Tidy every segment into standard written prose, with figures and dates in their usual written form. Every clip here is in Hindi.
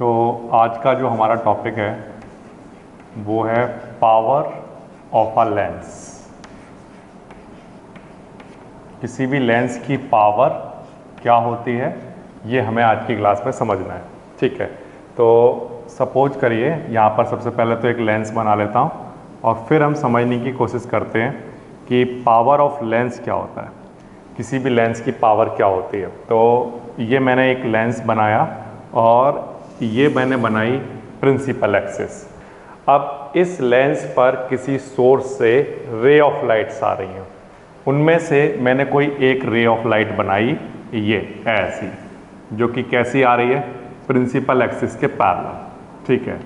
तो आज का जो हमारा टॉपिक है वो है पावर ऑफ अ लेंस। किसी भी लेंस की पावर क्या होती है ये हमें आज की क्लास में समझना है। ठीक है, तो सपोज करिए यहाँ पर सबसे पहले तो एक लेंस बना लेता हूँ और फिर हम समझने की कोशिश करते हैं कि पावर ऑफ लेंस क्या होता है, किसी भी लेंस की पावर क्या होती है। तो ये मैंने एक लेंस बनाया और ये मैंने बनाई प्रिंसिपल एक्सिस। अब इस लेंस पर किसी सोर्स से रे ऑफ लाइट्स आ रही हैं, उनमें से मैंने कोई एक रे ऑफ लाइट बनाई ये ऐसी, जो कि कैसी आ रही है, प्रिंसिपल एक्सिस के पैरेलल। ठीक है,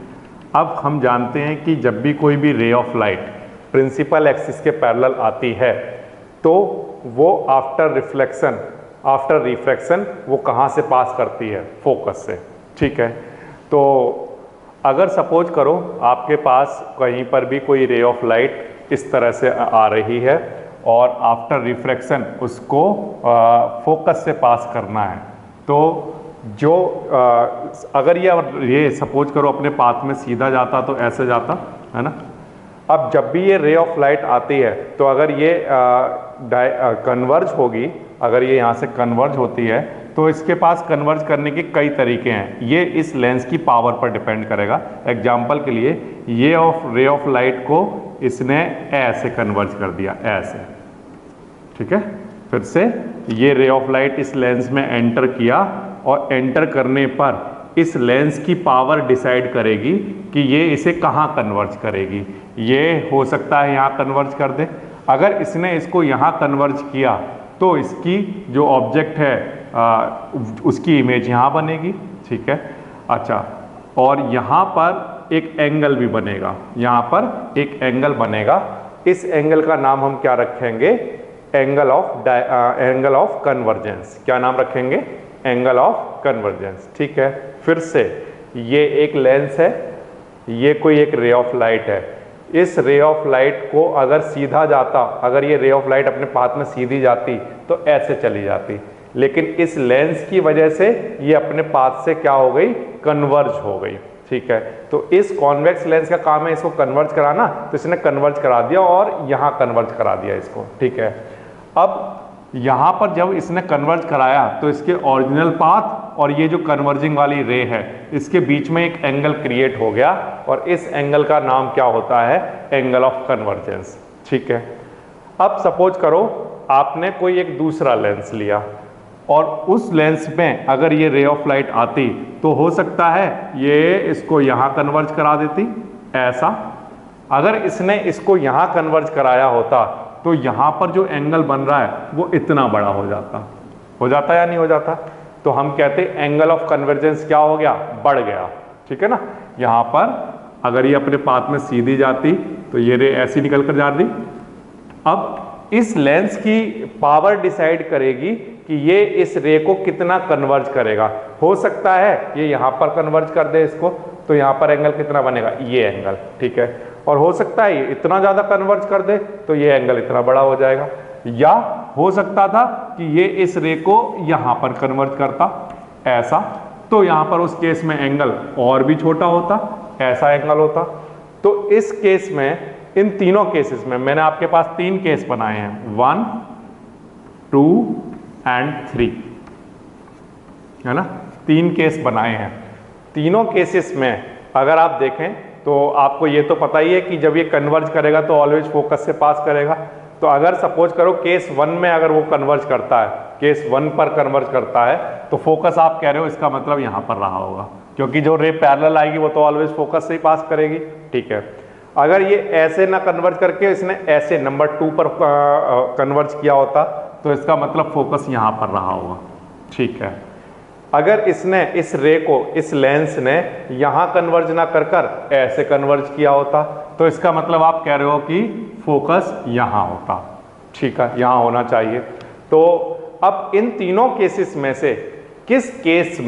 अब हम जानते हैं कि जब भी कोई भी ray of light principal axis के पैरेलल आती है तो वो आफ्टर रिफ्लेक्शन वो कहाँ से पास करती है, फोकस से। ठीक है, तो अगर सपोज करो आपके पास कहीं पर भी कोई रे ऑफ लाइट इस तरह से आ रही है और आफ्टर रिफ्रैक्शन उसको फोकस से पास करना है, तो जो अगर ये सपोज करो अपने पाथ में सीधा जाता तो ऐसे जाता है ना। अब जब भी ये रे ऑफ लाइट आती है तो अगर ये कन्वर्ज होगी, अगर ये यहाँ से कन्वर्ज होती है तो इसके पास कन्वर्ज करने के कई तरीके हैं। ये इस लेंस की पावर पर डिपेंड करेगा। एग्जाम्पल के लिए ये रे ऑफ लाइट को इसने ऐसे कन्वर्ज कर दिया, ऐसे। ठीक है, फिर से ये रे ऑफ लाइट इस लेंस में एंटर किया और एंटर करने पर इस लेंस की पावर डिसाइड करेगी कि ये इसे कहाँ कन्वर्ज करेगी। ये हो सकता है यहाँ कन्वर्ज कर दे। अगर इसने इसको यहाँ कन्वर्ज किया तो इसकी जो ऑब्जेक्ट है उसकी इमेज यहाँ बनेगी। ठीक है, अच्छा, और यहाँ पर एक एंगल भी बनेगा, यहाँ पर एक एंगल बनेगा। इस एंगल का नाम हम क्या रखेंगे, एंगल ऑफ कन्वर्जेंस। क्या नाम रखेंगे, एंगल ऑफ कन्वर्जेंस। ठीक है, फिर से ये एक लेंस है, ये कोई एक रे ऑफ लाइट है। इस रे ऑफ लाइट को अगर सीधा जाता, अगर ये रे ऑफ लाइट अपने पाथ में सीधी जाती तो ऐसे चली जाती, लेकिन इस लेंस की वजह से ये अपने पाथ से क्या हो गई, कन्वर्ज हो गई। ठीक है, तो इस कॉन्वेक्स लेंस का काम है इसको कन्वर्ज कराना, तो इसने कन्वर्ज करा दिया और यहाँ कन्वर्ज करा दिया इसको। ठीक है, अब यहाँ पर जब इसने कन्वर्ज कराया तो इसके ओरिजिनल पाथ और ये जो कन्वर्जिंग वाली रे है इसके बीच में एक एंगल क्रिएट हो गया और इस एंगल का नाम क्या होता है, एंगल ऑफ कन्वर्जेंस। ठीक है, अब सपोज करो आपने कोई एक दूसरा लेंस लिया और उस लेंस में अगर ये रे ऑफ लाइट आती तो हो सकता है ये इसको यहाँ कन्वर्ज करा देती ऐसा। अगर इसने इसको यहाँ कन्वर्ज कराया होता तो यहाँ पर जो एंगल बन रहा है वो इतना बड़ा हो जाता या नहीं हो जाता। तो हम कहते हैं एंगल ऑफ कन्वर्जेंस क्या हो गया, बढ़ गया। ठीक है ना, यहाँ पर अगर ये अपने पाथ में सीधी जाती तो ये रे ऐसी निकल कर जाती। अब इस लेंस की पावर डिसाइड करेगी कि ये इस रे को कितना कन्वर्ज करेगा। हो सकता है ये यहाँ पर कन्वर्ज कर दे इसको, तो यहाँ पर एंगल कितना बनेगा, ये एंगल। ठीक है, और हो सकता है ये इतना ज़्यादा कन्वर्ज कर दे तो ये एंगल इतना बड़ा हो जाएगा, या हो सकता था कि ये इस रे को यहाँ पर कन्वर्ज करता ऐसा, तो यहाँ पर उस केस में एंगल और भी छोटा होता, ऐसा एंगल होता। तो इस केस में, इन तीनों केसेस में मैंने आपके पास 3 केस बनाए हैं, 1, 2 एंड 3, है ना। 3 केस बनाए हैं। तीनों केसेस में अगर आप देखें तो आपको ये तो पता ही है कि जब ये कन्वर्ज करेगा तो ऑलवेज फोकस से पास करेगा। तो अगर सपोज करो केस 1 में अगर वो कन्वर्ज करता है, केस 1 पर कन्वर्ज करता है, तो फोकस आप कह रहे हो इसका मतलब यहाँ पर रहा होगा, क्योंकि जो रे पैरेलल आएगी वो तो ऑलवेज फोकस से ही पास करेगी। ठीक है, अगर ये ऐसे ना कन्वर्ज करके इसने ऐसे नंबर 2 पर कन्वर्ज किया होता तो इसका मतलब फोकस यहाँ पर रहा होगा। ठीक है, अगर इसने इस रे को, इस लेंस ने यहाँ कन्वर्ज ना कर कर ऐसे कन्वर्ज किया होता तो इसका मतलब आप कह रहे हो कि फोकस यहाँ होता। ठीक है, यहाँ होना चाहिए। तो अब इन तीनों केसेस में से किस केस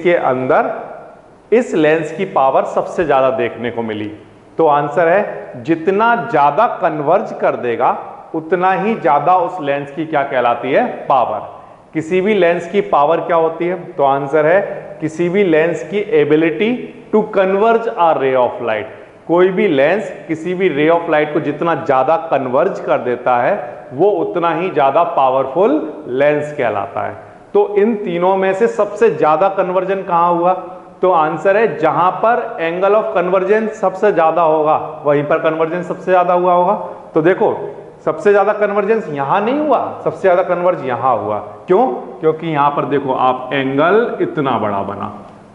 के अंदर इस लेंस की पावर सबसे ज़्यादा देखने को मिली, तो आंसर है जितना ज़्यादा कन्वर्ज कर देगा उतना ही ज़्यादा उस लेंस की क्या कहलाती है, पावर। किसी भी लेंस की पावर क्या होती है? तो आंसर है किसी भी लेंस की ability to converge a ray of light. कोई भी लेंस किसी भी रे ऑफ लाइट को जितना ज्यादा कन्वर्ज कर देता है वो उतना ही ज्यादा पावरफुल लेंस कहलाता है। तो इन तीनों में से सबसे ज्यादा कन्वर्जन कहां हुआ? तो आंसर है जहां पर एंगल ऑफ कन्वर्जेंस सबसे ज्यादा होगा वहीं पर कन्वर्जेंस सबसे ज्यादा हुआ होगा। तो देखो सबसे ज्यादा कन्वर्जेंस यहां नहीं हुआ, सबसे ज्यादा कन्वर्ज यहां हुआ। क्यों? क्योंकि यहां पर देखो आप एंगल इतना बड़ा बना,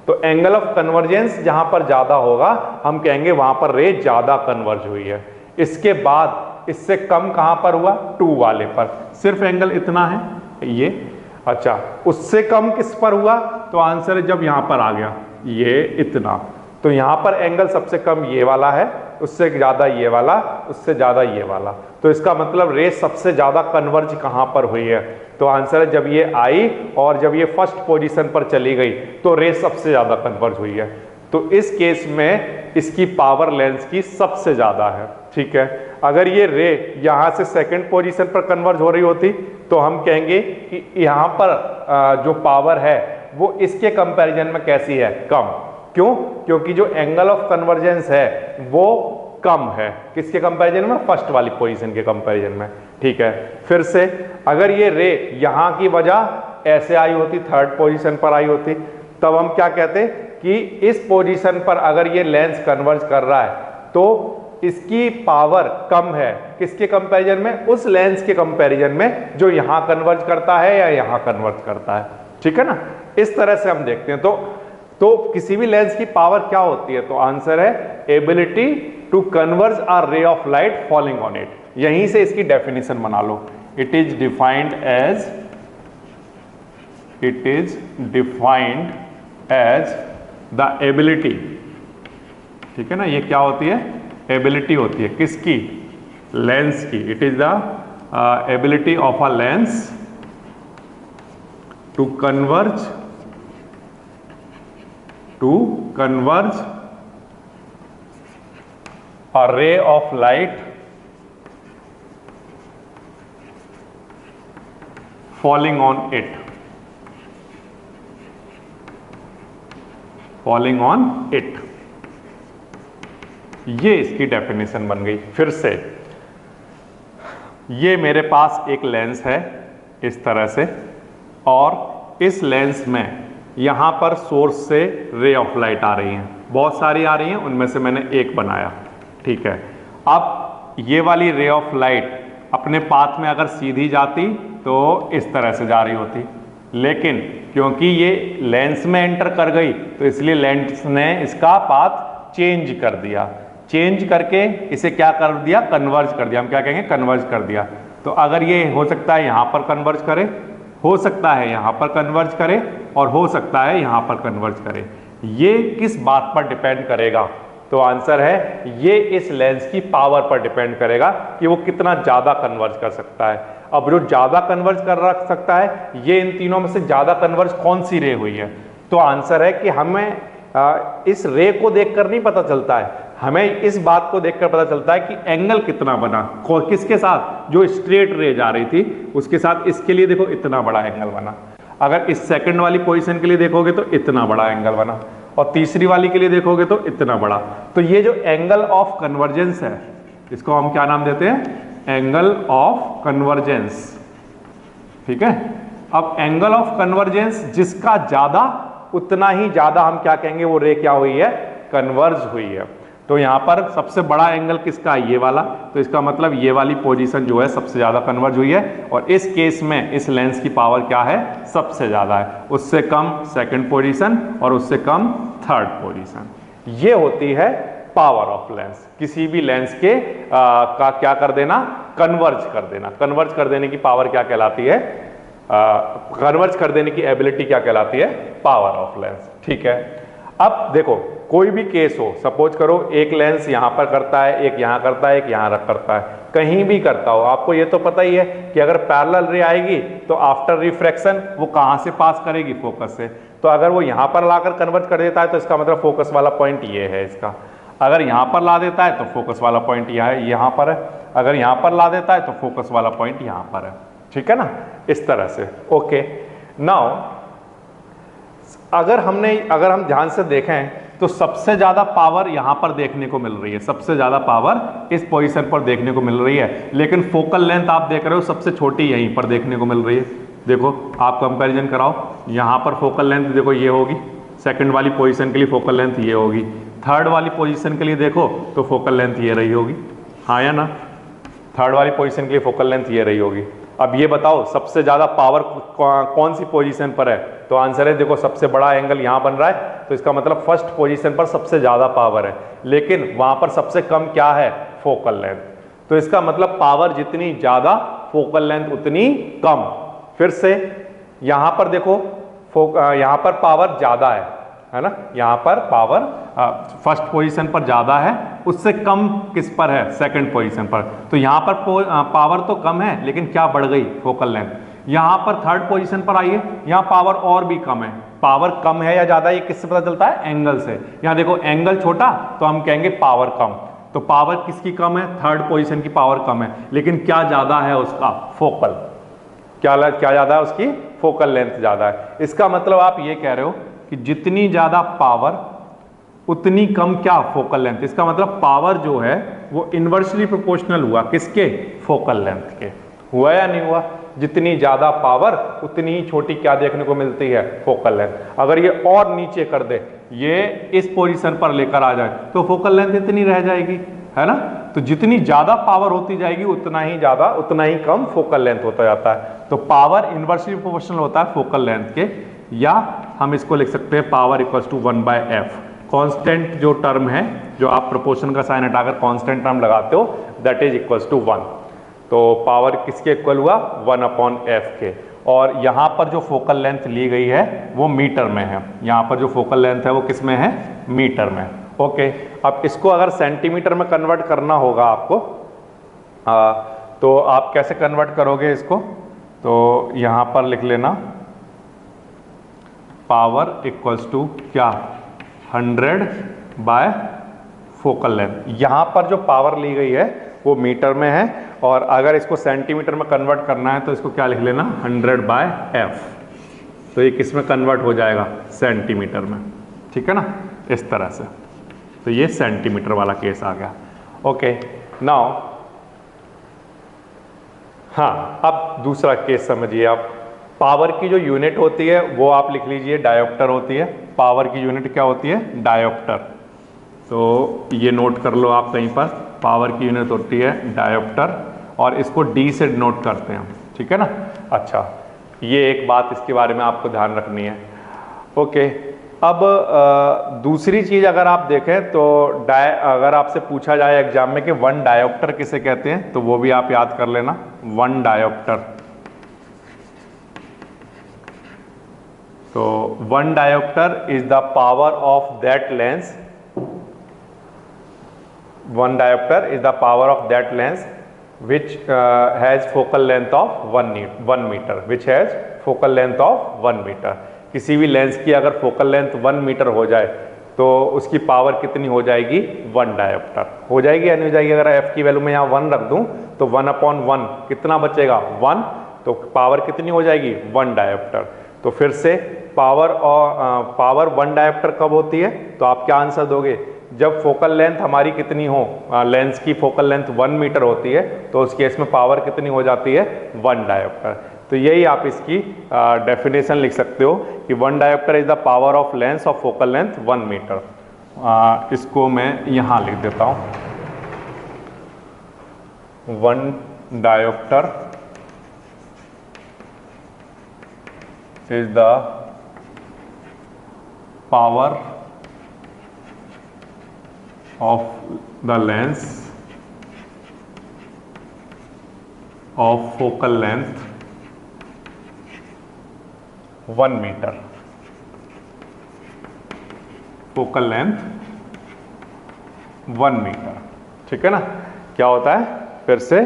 तो एंगल ऑफ कन्वर्जेंस जहां पर ज्यादा होगा हम कहेंगे वहां पर रे ज्यादा कन्वर्ज हुई है। इसके बाद इससे कम कहां पर हुआ? 2 वाले पर, सिर्फ एंगल इतना है ये। अच्छा, उससे कम किस पर हुआ? तो आंसर है जब यहां पर आ गया ये इतना, तो यहां पर एंगल सबसे कम ये वाला है, उससे ज्यादा ये वाला, उससे ज्यादा ये वाला। तो इसका मतलब रे सबसे ज्यादा कन्वर्ज कहां पर हुई है? तो आंसर है जब ये आई और जब ये फर्स्ट पोजीशन पर चली गई तो रे सबसे ज्यादा कन्वर्ज हुई है। तो इस केस में इसकी पावर लेंस की सबसे ज्यादा है। ठीक है, अगर ये रे यहां से सेकंड पोजीशन पर कन्वर्ज हो रही होती तो हम कहेंगे कि यहां पर जो पावर है वो इसके कंपैरिजन में कैसी है? कम। क्यों? क्योंकि जो एंगल ऑफ कन्वर्जेंस है वो कम है किसके कंपैरिजन में? फर्स्ट वाली पोजीशन के कंपैरिजन में। ठीक है, फिर से अगर ये रे यहां की वजह ऐसे आई होती, थर्ड पोजीशन पर आई होती, तब हम क्या कहते कि इस पोजीशन पर अगर ये लेंस कन्वर्ज कर रहा है तो इसकी पावर कम है किसके कंपैरिजन में? उस लेंस के कंपैरिजन में जो यहां कन्वर्ज करता है या यहां कन्वर्ज करता है। ठीक है ना, इस तरह से हम देखते हैं। तो किसी भी लेंस की पावर क्या होती है? तो आंसर है ability to converge a ray of light falling on it. यहीं से इसकी डेफिनेशन बना लो। It is defined as the ability. ठीक है ना, ये क्या होती है? एबिलिटी होती है किसकी? लेंस की। It is the ability of a lens to converge a ray of light falling on it, ये इसकी डेफिनेशन बन गई। फिर से ये मेरे पास एक लेंस है इस तरह से, और इस लेंस में यहां पर सोर्स से रे ऑफ लाइट आ रही हैं, बहुत सारी आ रही हैं, उनमें से मैंने एक बनाया। ठीक है, अब ये वाली रे ऑफ लाइट अपने पाथ में अगर सीधी जाती तो इस तरह से जा रही होती, लेकिन क्योंकि ये लेंस में एंटर कर गई तो इसलिए लेंस ने इसका पाथ चेंज कर दिया। चेंज करके इसे क्या कर दिया? कन्वर्ज कर दिया। हम क्या कहेंगे? कन्वर्ज कर दिया। तो अगर ये हो सकता है यहां पर कन्वर्ज करे, हो सकता है यहां पर कन्वर्ज करे, और हो सकता है यहां पर कन्वर्ज करे। ये किस बात पर डिपेंड करेगा? तो आंसर है ये इस लेंस की पावर पर डिपेंड करेगा कि वो कितना ज्यादा कन्वर्ज कर सकता है। अब जो ज्यादा कन्वर्ज कर रख सकता है, ये इन तीनों में से ज्यादा कन्वर्ज कौन सी रे हुई है? तो आंसर है कि हमें इस रे को देखकर नहीं पता चलता है, हमें इस बात को देखकर पता चलता है कि एंगल कितना बना, किसके साथ? जो स्ट्रेट रे जा रही थी उसके साथ इसके लिए देखो इतना बड़ा एंगल बना। अगर इस सेकंड वाली पोजीशन के लिए देखोगे तो इतना बड़ा एंगल बना, और तीसरी वाली के लिए देखोगे तो इतना बड़ा। तो ये जो एंगल ऑफ कन्वर्जेंस है, इसको हम क्या नाम देते हैं? Angle of convergence. ठीक है, अब एंगल ऑफ कन्वर्जेंस जिसका ज्यादा, उतना ही ज्यादा हम क्या कहेंगे? वो रे क्या हुई है? कन्वर्ज हुई है। तो यहां पर सबसे बड़ा एंगल किसका है? ये वाला। तो इसका मतलब ये वाली पोजीशन जो है सबसे ज्यादा कन्वर्ज हुई है, और इस केस में इस लेंस की पावर क्या है? सबसे ज्यादा है। उससे कम सेकंड पोजीशन और उससे कम थर्ड पोजीशन। ये होती है पावर ऑफ लेंस। किसी भी लेंस के का क्या कर देना? कन्वर्ज कर देना। कन्वर्ज कर देने की पावर क्या कहलाती है? कन्वर्ज कर देने की एबिलिटी क्या कहलाती है? Power of lens. ठीक है, अब देखो कोई भी केस हो, सपोज करो एक लेंस यहां पर करता है, एक यहां करता है, एक यहां रख करता है, कहीं भी करता हो, आपको ये तो पता ही है कि अगर पैरेलल रे आएगी तो आफ्टर रिफ्रैक्शन वो कहां से पास करेगी? फोकस से। तो अगर वो यहां पर लाकर कन्वर्ट कर देता है तो इसका मतलब फोकस वाला पॉइंट ये है इसका। अगर यहां पर ला देता है तो फोकस वाला पॉइंट यहां पर है, अगर यहां पर ला देता है तो फोकस वाला पॉइंट यहां पर है। ठीक है ना, इस तरह से। ओके, नाउ अगर हम ध्यान से देखें तो सबसे ज्यादा पावर यहां पर देखने को मिल रही है, सबसे ज्यादा पावर इस पोजीशन पर देखने को मिल रही है, लेकिन फोकल लेंथ आप देख रहे हो सबसे छोटी यहीं पर देखने को मिल रही है। देखो आप कंपैरिजन कराओ, यहां पर फोकल लेंथ देखो ये होगी, सेकंड वाली पोजीशन के लिए फोकल लेंथ ये होगी, थर्ड वाली पोजीशन के लिए देखो तो फोकल लेंथ ये रही होगी, हाँ या ना, थर्ड वाली पोजीशन के लिए फोकल लेंथ ये रही होगी। अब ये बताओ सबसे ज्यादा पावर कौन सी पोजीशन पर है, तो आंसर है देखो सबसे बड़ा एंगल यहां बन रहा है, तो इसका मतलब फर्स्ट पोजीशन पर सबसे ज्यादा पावर है, लेकिन वहां पर सबसे कम क्या है, फोकल लेंथ। तो इसका मतलब पावर जितनी ज्यादा फोकल लेंथ उतनी कम। फिर से यहां पर देखो यहां पर पावर ज्यादा है ना, यहां पर पावर फर्स्ट पोजीशन पर ज्यादा है, उससे कम किस पर है, सेकंड पोजीशन पर। तो यहां पर पावर तो कम है, लेकिन क्या बढ़ गई, फोकल लेंथ। यहां पर थर्ड पोजीशन पर आइए, यहां पावर और भी कम है, पावर कम है या ज्यादा ये किससे पता चलता है, एंगल से। यहां देखो एंगल छोटा तो हम कहेंगे पावर कम, तो पावर किसकी कम है, थर्ड पोजीशन की पावर कम है, लेकिन क्या ज्यादा है उसका, फोकल, क्या ज्यादा है उसकी, फोकल लेंथ ज्यादा है। इसका मतलब आप ये कह रहे हो कि जितनी ज्यादा पावर उतनी कम क्या, फोकल लेंथ। इसका मतलब पावर जो है वो इनवर्सली प्रोपोर्शनल हुआ किसके, फोकल लेंथ के। हुआ या नहीं हुआ, जितनी ज्यादा पावर उतनी ही छोटी क्या देखने को मिलती है, फोकल लेंथ। अगर ये और नीचे कर दे, ये इस पोजीशन पर लेकर आ जाए तो फोकल लेंथ इतनी रह जाएगी, है ना। तो जितनी ज्यादा पावर होती जाएगी उतना ही कम फोकल लेंथ होता जाता है। तो पावर इनवर्सली प्रोपोर्शनल होता है फोकल लेंथ के, या हम इसको लिख सकते हैं power equals to 1/f। Constant जो टर्म है, जो आप प्रोपोर्शन का साइन हटाकर कांस्टेंट टर्म लगाते हो, दैट इज इक्वल्स टू 1। तो पावर किसके इक्वल हुआ, 1/f के। और यहां पर जो फोकल लेंथ ली गई है वो मीटर में है, यहां पर जो फोकल लेंथ है वो किस में है, मीटर में। ओके, अब इसको अगर सेंटीमीटर में कन्वर्ट करना होगा आपको, तो आप कैसे कन्वर्ट करोगे इसको, तो यहां पर लिख लेना पावर इक्वल्स टू क्या, 100 बाय फोकल लेंथ। यहां पर जो पावर ली गई है वो मीटर में है, और अगर इसको सेंटीमीटर में कन्वर्ट करना है तो इसको क्या लिख लेना, 100/f। तो ये किस में कन्वर्ट हो जाएगा, सेंटीमीटर में, ठीक है ना, इस तरह से। तो ये सेंटीमीटर वाला केस आ गया। ओके, नाउ हाँ, अब दूसरा केस समझिए आप। पावर की जो यूनिट होती है वो आप लिख लीजिए डायोप्टर होती है। पावर की यूनिट क्या होती है, डायोप्टर। तो ये नोट कर लो आप कहीं पर, पावर की यूनिट होती है डायोप्टर, और इसको डी से नोट करते हैं, ठीक है ना। अच्छा, ये एक बात इसके बारे में आपको ध्यान रखनी है। ओके, अब दूसरी चीज अगर आप देखें तो अगर आपसे पूछा जाए एग्जाम में कि 1 डायोप्टर किसे कहते हैं, तो वो भी आप याद कर लेना। 1 डायोप्टर, तो 1 dioptre is the power of that lens, 1 dioptre is the power of that lens which has focal length of 1 meter, which has focal length of 1 meter। किसी भी लेंस की अगर फोकल लेंथ 1 मीटर हो जाए तो उसकी पावर कितनी हो जाएगी, 1 डायोप्टर हो जाएगी या नहीं हो जाएगी। अगर f की वैल्यू में यहाँ 1 रख दूं तो 1/1 कितना बचेगा, 1, तो पावर कितनी हो जाएगी, 1 डायोप्टर। तो फिर से पावर 1 डायोप्टर कब होती है, तो आप क्या आंसर दोगे, जब फोकल लेंथ हमारी कितनी हो, लेंस की फोकल लेंथ 1 मीटर होती है, तो उस केस में पावर कितनी हो जाती है, 1 डायोप्टर। तो यही आप इसकी डेफिनेशन लिख सकते हो कि 1 dioptre is the power of lens of focal length 1 metre. इसको मैं यहाँ लिख देता हूँ, 1 dioptre is the power of the lens of focal length 1 meter, focal length 1 metre, ठीक है ना। क्या होता है फिर से,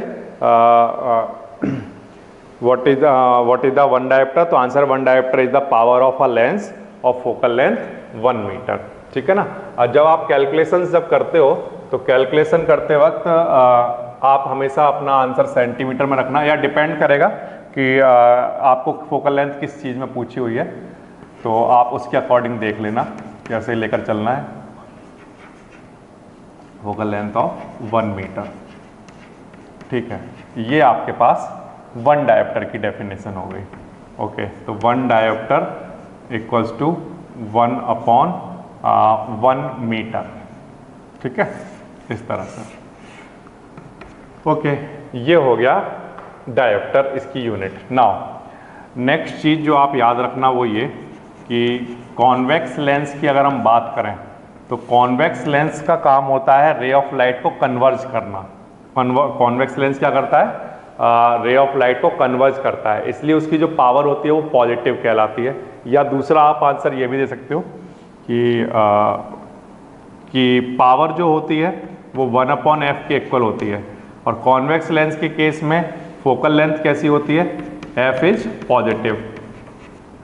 what is the 1 डायोप्टर, तो answer 1 dioptre is the power of a lens of focal length 1 metre, ठीक है ना। और जब आप कैलकुलेशन जब करते हो तो कैलकुलेशन करते वक्त आप हमेशा अपना आंसर सेंटीमीटर में रखना, या डिपेंड करेगा कि आपको फोकल लेंथ किस चीज़ में पूछी हुई है, तो आप उसके अकॉर्डिंग देख लेना कैसे लेकर चलना है। फोकल लेंथ ऑफ 1 मीटर, ठीक है। ये आपके पास 1 डायोप्टर की डेफिनेशन हो गई। ओके, तो 1 डायोप्टर इक्वल्स टू 1/1 मीटर, ठीक है, इस तरह से। ओके, ये हो गया डायोप्टर, इसकी यूनिट। नाउ नेक्स्ट चीज़ जो आप याद रखना वो ये कि कॉन्वेक्स लेंस की अगर हम बात करें तो कॉन्वेक्स लेंस का काम होता है रे ऑफ लाइट को कन्वर्ज करना। कॉन्वेक्स लेंस क्या करता है? रे ऑफ लाइट को कन्वर्ज करता है, इसलिए उसकी जो पावर होती है वो पॉजिटिव कहलाती है। या दूसरा आप आंसर ये भी दे सकते हो कि पावर जो होती है वो 1/f के इक्वल होती है। और कॉन्वेक्स लेंस के केस में फोकल लेंथ कैसी होती है? f इज पॉजिटिव,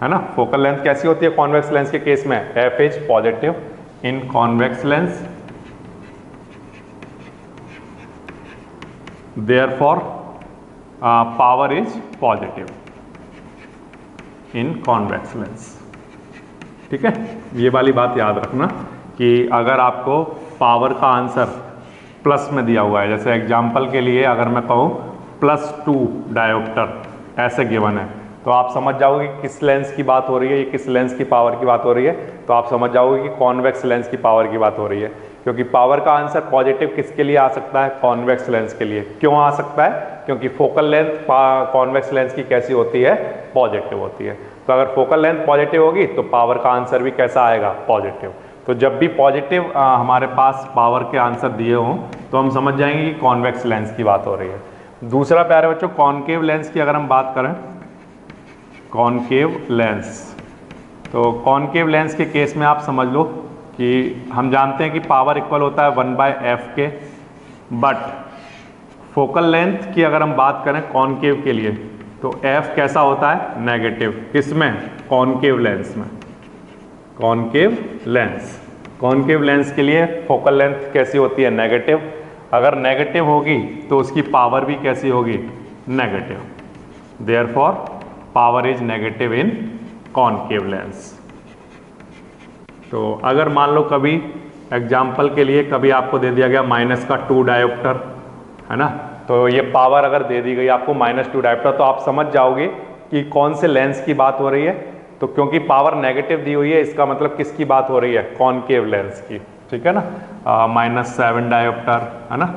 है ना। फोकल लेंथ कैसी होती है कॉन्वेक्स लेंस के केस में? f is positive in convex lens, therefore power is positive in convex lens, ठीक है। ये वाली बात याद रखना कि अगर आपको पावर का आंसर प्लस में दिया हुआ है, जैसे एग्जांपल के लिए अगर मैं कहूँ +2 डायोप्टर ऐसे गिवन है, तो आप समझ जाओगे कि किस लेंस की बात हो रही है, ये किस लेंस की पावर की बात हो रही है। तो आप समझ जाओगे कि कॉन्वेक्स लेंस की पावर की बात हो रही है, क्योंकि पावर का आंसर पॉजिटिव किसके लिए आ सकता है? कॉन्वेक्स लेंस के लिए। क्यों आ सकता है? क्योंकि फोकल लेंथ कॉन्वेक्स लेंस की कैसी होती है? पॉजिटिव होती है। तो अगर फोकल लेंथ पॉजिटिव होगी तो पावर का आंसर भी कैसा आएगा? पॉजिटिव। तो जब भी पॉजिटिव हमारे पास पावर के आंसर दिए हों तो हम समझ जाएंगे कि कॉन्वेक्स लेंस की बात हो रही है। दूसरा प्यारे बच्चों, कॉनकेव लेंस की अगर हम बात करें, कॉनकेव लेंस, तो कॉनकेव लेंस के केस में आप समझ लो कि हम जानते हैं कि पावर इक्वल होता है 1/f के, बट फोकल लेंथ की अगर हम बात करें कॉनकेव के लिए तो f कैसा होता है? नेगेटिव। किसमें? कॉनकेव लेंस में। कॉनकेव लेंस, कॉनकेव लेंस के लिए फोकल लेंथ कैसी होती है? नेगेटिव। अगर नेगेटिव होगी तो उसकी पावर भी कैसी होगी? Negative. Therefore power is negative in concave lens. तो अगर मान लो कभी एग्जाम्पल के लिए कभी आपको दे दिया गया -2 डायोप्टर, है ना, तो ये पावर अगर दे दी गई आपको -2 डायोप्टर, तो आप समझ जाओगे कि कौन से लेंस की बात हो रही है। तो क्योंकि पावर नेगेटिव दी हुई है, इसका मतलब किसकी बात हो रही है? कॉनकेव लेंस की, ठीक है ना। -7 डायोप्टर, है ना,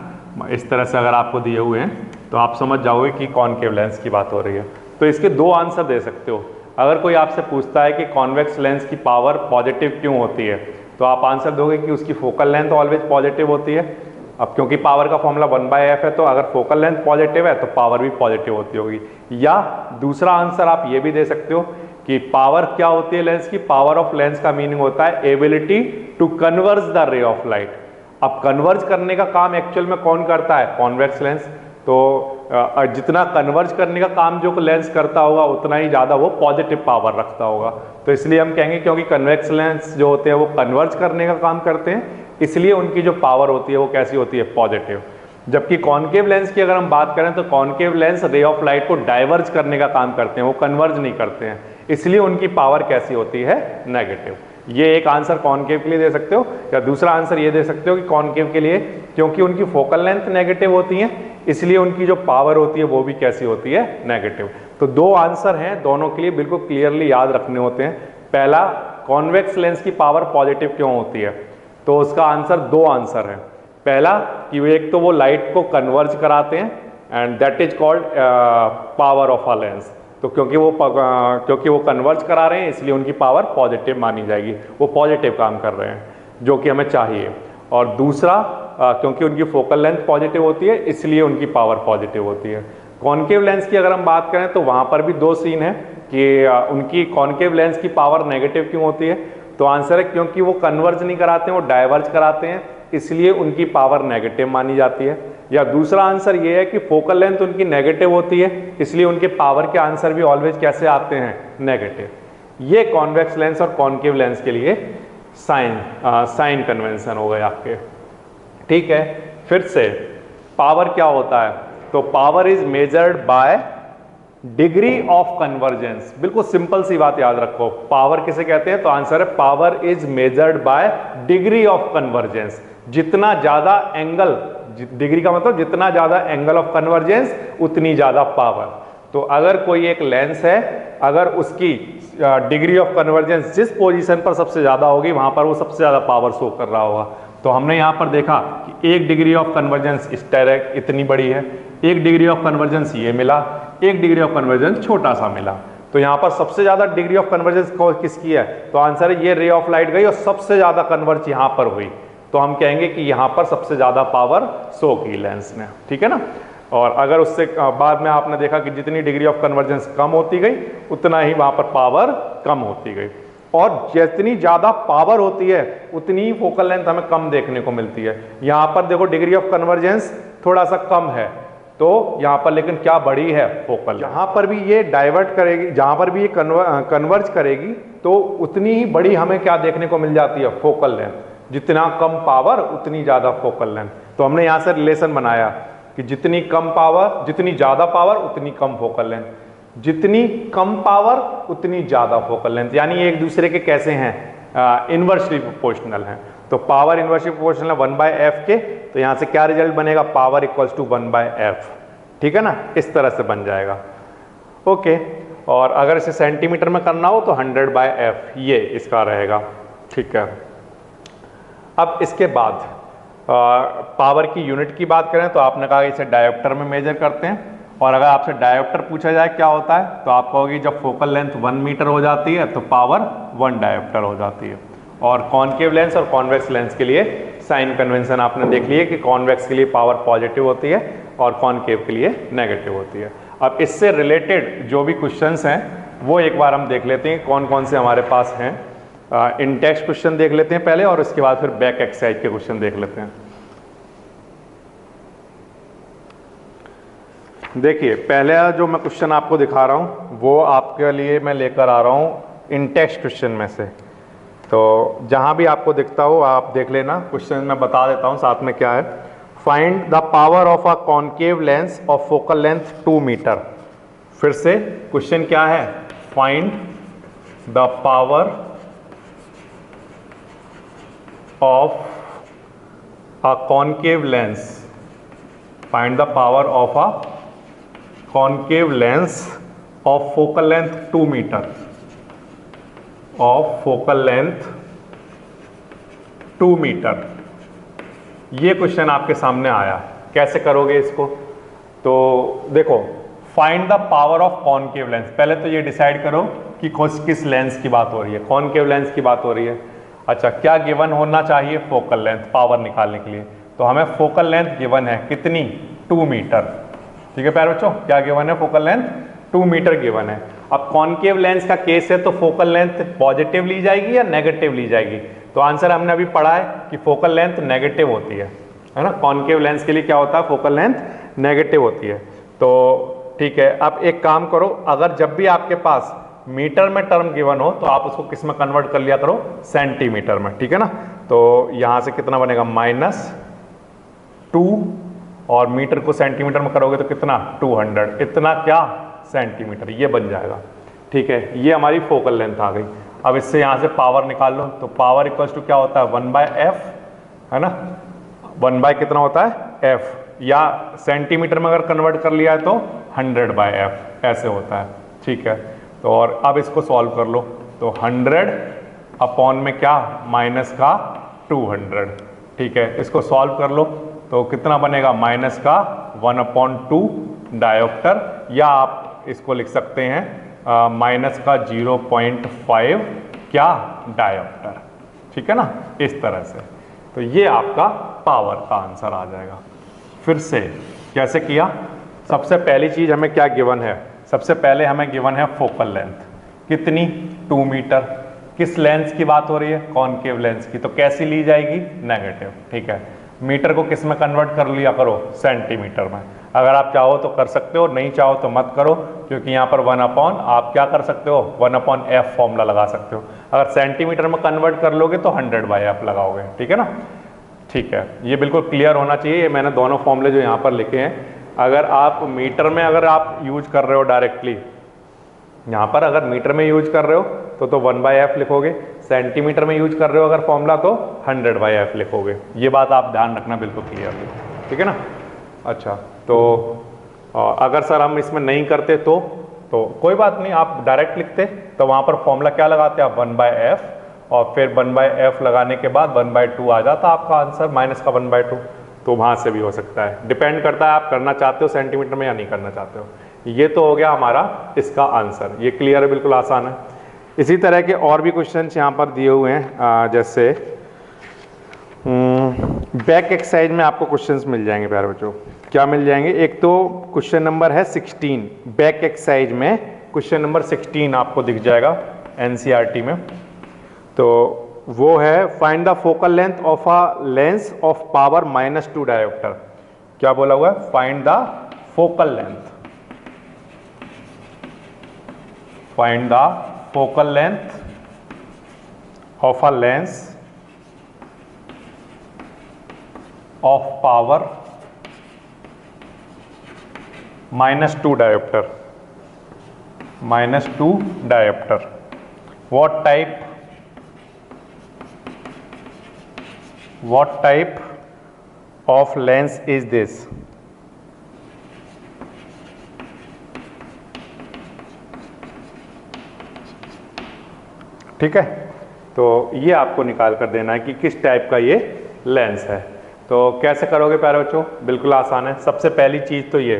इस तरह से अगर आपको दिए हुए हैं तो आप समझ जाओगे कि कॉनकेव लेंस की बात हो रही है। तो इसके 2 आंसर दे सकते हो। अगर कोई आपसे पूछता है कि कॉन्वेक्स लेंस की पावर पॉजिटिव क्यों होती है, तो आप आंसर दोगे कि उसकी फोकल लेंथ ऑलवेज पॉजिटिव होती है। अब क्योंकि पावर का फॉर्मूला 1/f है, तो अगर फोकल लेंथ पॉजिटिव है तो पावर भी पॉजिटिव होती होगी। या दूसरा आंसर आप ये भी दे सकते हो कि पावर क्या होती है लेंस की? पावर ऑफ लेंस का मीनिंग होता है ability to converge the ray of light. अब कन्वर्ज करने का काम एक्चुअल में कौन करता है? Convex lens. तो जितना कन्वर्ज करने का काम जो लेंस करता होगा उतना ही ज़्यादा वो पॉजिटिव पावर रखता होगा। तो इसलिए हम कहेंगे क्योंकि कन्वेक्स लेंस जो होते हैं वो कन्वर्ज करने का काम करते हैं, इसलिए उनकी जो पावर होती है वो कैसी होती है? पॉजिटिव। जबकि कॉनकेव लेंस की अगर हम बात करें तो कॉनकेव लेंस रे ऑफ लाइट को डाइवर्ज करने का काम करते हैं, वो कन्वर्ज नहीं करते हैं, इसलिए उनकी पावर कैसी होती है? नेगेटिव। ये एक आंसर कॉनकेव के लिए दे सकते हो। या दूसरा आंसर ये दे सकते हो कि कॉनकेव के लिए क्योंकि उनकी फोकल लेंथ नेगेटिव होती है, इसलिए उनकी जो पावर होती है वो भी कैसी होती है? नेगेटिव। तो 2 आंसर हैं, दोनों के लिए बिल्कुल क्लियरली याद रखने होते हैं। पहला, कॉन्वेक्स लेंस की पावर पॉजिटिव क्यों होती है, तो उसका आंसर 2 आंसर है। पहला कि एक तो वो लाइट को कन्वर्ज कराते हैं and that is called power of a lens. तो क्योंकि वो कन्वर्ज करा रहे हैं इसलिए उनकी पावर पॉजिटिव मानी जाएगी, वो पॉजिटिव काम कर रहे हैं जो कि हमें चाहिए। और दूसरा क्योंकि उनकी फोकल लेंथ पॉजिटिव होती है इसलिए उनकी पावर पॉजिटिव होती है। कॉनकेव लेंस की अगर हम बात करें तो वहाँ पर भी 2 सीन है कि उनकी कॉनकेव लेंस की पावर नेगेटिव क्यों होती है, तो आंसर है क्योंकि वो कन्वर्ज नहीं कराते हैं, वो डाइवर्ज कराते हैं, इसलिए उनकी पावर नेगेटिव मानी जाती है। या दूसरा आंसर ये है कि फोकल लेंथ उनकी नेगेटिव होती है, इसलिए उनके पावर के आंसर भी ऑलवेज कैसे आते हैं? नेगेटिव। ये कॉन्वेक्स लेंस और कॉनकेव लेंस के लिए साइन कन्वेंशन हो गए आपके, ठीक है। फिर से पावर क्या होता है, तो power is measured by degree of convergence, बिल्कुल सिंपल सी बात याद रखो, पावर किसे कहते हैं? तो आंसर है power is measured by degree of convergence. जितना ज्यादा एंगल, डिग्री का मतलब जितना ज्यादा एंगल ऑफ कन्वर्जेंस उतनी ज्यादा पावर। तो अगर कोई एक लेंस है, अगर उसकी डिग्री ऑफ कन्वर्जेंस जिस पोजीशन पर सबसे ज्यादा होगी वहां पर वो सबसे ज्यादा पावर शो कर रहा होगा। तो हमने यहां पर देखा कि एक डिग्री ऑफ कन्वर्जेंस इस तरह इतनी बड़ी है, एक डिग्री ऑफ कन्वर्जेंस ये मिला, एक डिग्री ऑफ कन्वर्जेंस छोटा सा मिला। तो यहां पर सबसे ज्यादा डिग्री ऑफ कन्वर्जेंस किसकी है? तो आंसर है ये रे ऑफ लाइट गई और सबसे ज्यादा कन्वर्ज यहां पर हुई, तो हम कहेंगे कि यहां पर सबसे ज्यादा पावर शो की लेंस ने, ठीक है ना। और अगर उससे बाद में आपने देखा कि जितनी डिग्री ऑफ कन्वर्जेंस कम होती गई उतना ही वहां पर पावर कम होती गई, और जितनी ज्यादा पावर होती है उतनी ही फोकल लेंथ हमें कम देखने को मिलती है। यहां पर देखो डिग्री ऑफ कन्वर्जेंस थोड़ा सा कम है, तो यहां पर लेकिन क्या बड़ी है? फोकल। जहां पर भी ये डाइवर्ट करेगी, जहां पर भी ये कन्वर्ज करेगी तो उतनी ही बड़ी हमें क्या देखने को मिल जाती है? Focal length. जितना कम पावर उतनी ज्यादा फोकल लेंथ। तो हमने यहां से रिलेशन बनाया कि जितनी कम पावर, जितनी ज्यादा पावर उतनी कम फोकल लेंथ, जितनी कम पावर उतनी ज्यादा फोकल लेंथ, यानी एक दूसरे के कैसे हैं? इनवर्सली प्रोपोर्शनल हैं। तो पावर इनवर्सली प्रोपोर्शनल है 1/f के, तो यहां से क्या रिजल्ट बनेगा? पावर इक्वल्स टू 1/f, ठीक है ना, इस तरह से बन जाएगा। ओके, और अगर इसे सेंटीमीटर में करना हो तो 100/f ये इसका रहेगा, ठीक है। अब इसके बाद पावर की यूनिट की बात करें तो आपने कहा इसे डायोप्टर में मेजर करते हैं, और अगर आपसे डायोप्टर पूछा जाए क्या होता है तो आप कहोगे जब फोकल लेंथ 1 मीटर हो जाती है तो पावर 1 डायोप्टर हो जाती है। और कॉनकेव लेंस और कॉन्वेक्स लेंस के लिए साइन कन्वेंशन आपने देख ली है कि कॉन्वेक्स के लिए पावर पॉजिटिव होती है और कॉनकेव के लिए नेगेटिव होती है। अब इससे रिलेटेड जो भी क्वेश्चंस हैं वो एक बार हम देख लेते हैं कौन कौन से हमारे पास हैं। इन टेक्स्ट क्वेश्चन देख लेते हैं पहले, और उसके बाद फिर बैक एक्सरसाइज के क्वेश्चन देख लेते हैं। देखिए पहले जो मैं क्वेश्चन आपको दिखा रहा हूं वो आपके लिए मैं लेकर आ रहा हूं इन टेक्स्ट क्वेश्चन में से, तो जहां भी आपको दिखता हो आप देख लेना। क्वेश्चन मैं बता देता हूं साथ में क्या है। Find the power of a concave lens of focal length 2 metre. फिर से क्वेश्चन क्या है? Find the power of a concave lens, find the power of a concave lens of focal length 2 metre, of focal length 2 metre. ये क्वेश्चन आपके सामने आया, कैसे करोगे इसको? तो देखो, find the power of concave lens, पहले तो ये डिसाइड करो कि किस लेंस की बात हो रही है। कॉनकेव लेंस की बात हो रही है। अच्छा, क्या गिवन होना चाहिए? फोकल लेंथ, पावर निकालने के लिए। तो हमें फोकल लेंथ गिवन है कितनी? 2 मीटर, ठीक है प्यारे बच्चों, क्या गिवन है? फोकल लेंथ 2 मीटर गिवन है। अब कॉनकेव लेंस का केस है तो फोकल लेंथ पॉजिटिव ली जाएगी या नेगेटिव ली जाएगी? तो आंसर हमने अभी पढ़ा है कि फोकल लेंथ नेगेटिव होती है ना। कॉनकेव लेंस के लिए क्या होता है? फोकल लेंथ नेगेटिव होती है। तो ठीक है, अब एक काम करो, अगर जब भी आपके पास मीटर में टर्म गिवन हो तो आप उसको किस में कन्वर्ट कर लिया करो? सेंटीमीटर में, ठीक है ना। तो यहां से कितना बनेगा? -2, और मीटर को सेंटीमीटर में करोगे तो कितना? 200, इतना क्या? सेंटीमीटर, ये बन जाएगा, ठीक है। ये हमारी फोकल लेंथ आ गई। अब इससे यहां से पावर निकाल लो, तो पावर इक्वल्स टू क्या होता है? 1/f, है ना। 1 कितना होता है? f, या सेंटीमीटर में अगर कन्वर्ट कर लिया है तो 100/f ऐसे होता है, ठीक है। तो और अब इसको सॉल्व कर लो, तो 100 अपॉन में क्या? माइनस का 200, ठीक है। इसको सॉल्व कर लो तो कितना बनेगा? माइनस का 1/2 डायोप्टर, या आप इसको लिख सकते हैं माइनस का 0.5 क्या? डायोप्टर, ठीक है ना, इस तरह से। तो ये आपका पावर का आंसर आ जाएगा। फिर से कैसे किया? सबसे पहली चीज हमें क्या गिवन है? सबसे पहले हमें गिवन है फोकल लेंथ कितनी? 2 मीटर। किस लेंस की बात हो रही है? कॉनकेव लेंस की। तो कैसी ली जाएगी? नेगेटिव, ठीक है। मीटर को किस में कन्वर्ट कर लिया करो? सेंटीमीटर में। अगर आप चाहो तो कर सकते हो, नहीं चाहो तो मत करो, क्योंकि यहाँ पर 1/, आप क्या कर सकते हो? 1/f फॉर्मूला लगा सकते हो। अगर सेंटीमीटर में कन्वर्ट कर लोगे तो 100/f लगाओगे, ठीक है ना। ठीक है, ये बिल्कुल क्लियर होना चाहिए। ये मैंने दोनों फॉर्मूले जो यहाँ पर लिखे हैं अगर आप मीटर में अगर आप यूज कर रहे हो डायरेक्टली, यहाँ पर अगर मीटर में यूज कर रहे हो तो 1/f लिखोगे, सेंटीमीटर में यूज कर रहे हो अगर फॉर्मूला तो 100/f लिखोगे। ये बात आप ध्यान रखना बिल्कुल क्लियरली, ठीक है ना। अच्छा, तो अगर सर हम इसमें नहीं करते तो कोई बात नहीं, आप डायरेक्ट लिखते तो वहाँ पर फॉर्मूला क्या लगाते आप 1/f और फिर 1/f लगाने के बाद 1/2 आ जाता आपका आंसर माइनस का 1/2। तो वहाँ से भी हो सकता है, डिपेंड करता है आप करना चाहते हो सेंटीमीटर में या नहीं करना चाहते हो। ये तो हो गया हमारा इसका आंसर, ये क्लियर है, बिल्कुल आसान है। इसी तरह के और भी क्वेश्चन यहाँ पर दिए हुए हैं, जैसे बैक एक्सरसाइज में आपको क्वेश्चंस मिल जाएंगे प्यारे बच्चों। क्या मिल जाएंगे, एक तो क्वेश्चन नंबर है 16, बैक एक्सरसाइज में क्वेश्चन नंबर 16 आपको दिख जाएगा एनसीईआरटी में। तो वो है find the focal length of a lens of power -2 dioptre. क्या बोला हुआ है, find the focal length, find the focal length of a lens of power -2 diopter, -2 diopter. What type of lens is this? ठीक है, तो ये आपको निकाल कर देना है कि किस टाइप का ये लेंस है। तो कैसे करोगे प्यारे बच्चों, बिल्कुल आसान है। सबसे पहली चीज़ तो ये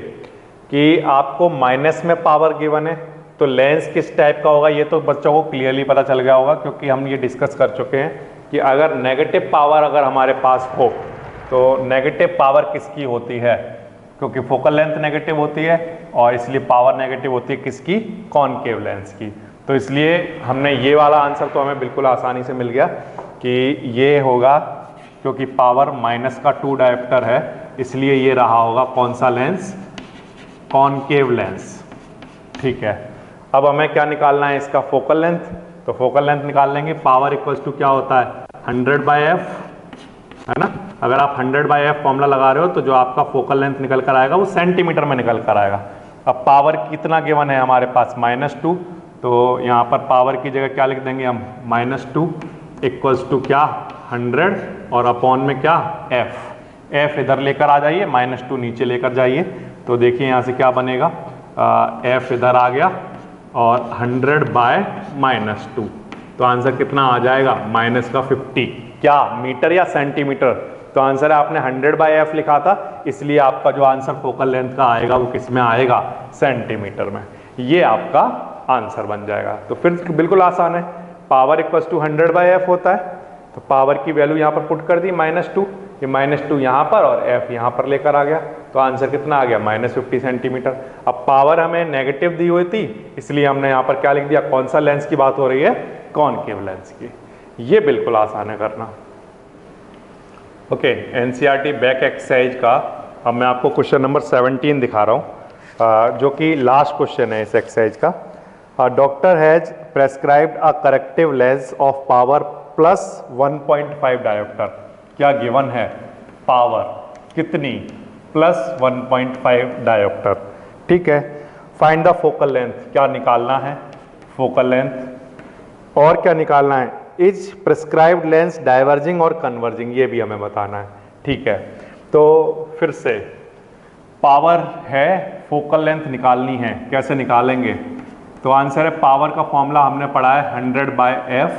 कि आपको माइनस में पावर गिवन है, तो लेंस किस टाइप का होगा ये तो बच्चों को क्लियरली पता चल गया होगा, क्योंकि हम ये डिस्कस कर चुके हैं कि अगर नेगेटिव पावर अगर हमारे पास हो तो नेगेटिव पावर किसकी होती है, क्योंकि फोकल लेंथ नेगेटिव होती है और इसलिए पावर नेगेटिव होती है किसकी, कॉनकेव लेंस की। तो इसलिए हमने ये वाला आंसर तो हमें बिल्कुल आसानी से मिल गया कि ये होगा, क्योंकि पावर -2 डायोप्टर है इसलिए ये रहा होगा कौन सा लेंस, कॉनकेव लेंस। ठीक है, अब हमें क्या निकालना है, इसका फोकल लेंथ। तो फोकल लेंथ निकाल लेंगे, पावर इक्वल्स टू क्या होता है 100/f, है ना। अगर आप 100/f फॉर्मूला लगा रहे हो तो जो आपका फोकल लेंथ निकल कर आएगा वो सेंटीमीटर में निकल कर आएगा। अब पावर कितना गिवन है हमारे पास -2, तो यहाँ पर पावर की जगह क्या लिख देंगे हम, -2 इक्वल्स टू क्या 100 और अपॉन में क्या f इधर लेकर आ जाइए, -2 नीचे लेकर जाइए। तो देखिए यहाँ से क्या बनेगा, f इधर आ गया और 100/-2, तो आंसर कितना आ जाएगा -50। क्या मीटर या सेंटीमीटर, तो आंसर है आपने 100/f लिखा था, इसलिए आपका जो आंसर फोकल लेंथ का आएगा वो किस में आएगा, सेंटीमीटर में। ये आपका आंसर बन जाएगा। तो फिर बिल्कुल आसान है, पावर इक्वल्स टू 100/f होता है, तो पावर की वैल्यू यहाँ पर पुट कर दी -2, ये -2 यहाँ पर और f यहाँ पर लेकर आ गया, तो आंसर कितना आ गया -50 सेंटीमीटर। अब पावर हमें नेगेटिव दी हुई थी इसलिए हमने यहाँ पर क्या लिख दिया, कौन सा लेंस की बात हो रही है, कॉनकेव लेंस की। ये बिल्कुल आसान है करना। ओके, एनसीईआरटी बैक एक्सरसाइज का अब मैं आपको क्वेश्चन नंबर 17 दिखा रहा हूँ, जो कि लास्ट क्वेश्चन है इस एक्सरसाइज का। Doctor has prescribed a corrective lens of power +1.5 dioptre. क्या गिवन है, पावर कितनी, +1.5 डायोप्टर। ठीक है, फाइंड द फोकल लेंथ, क्या निकालना है, फोकल लेंथ। और क्या निकालना है, इज प्रेस्क्राइब्ड लेंस डाइवर्जिंग और कन्वर्जिंग, ये भी हमें बताना है। ठीक है, तो फिर से पावर है, फोकल लेंथ निकालनी है, कैसे निकालेंगे। तो आंसर है, पावर का फॉर्मूला हमने पढ़ा है 100/f,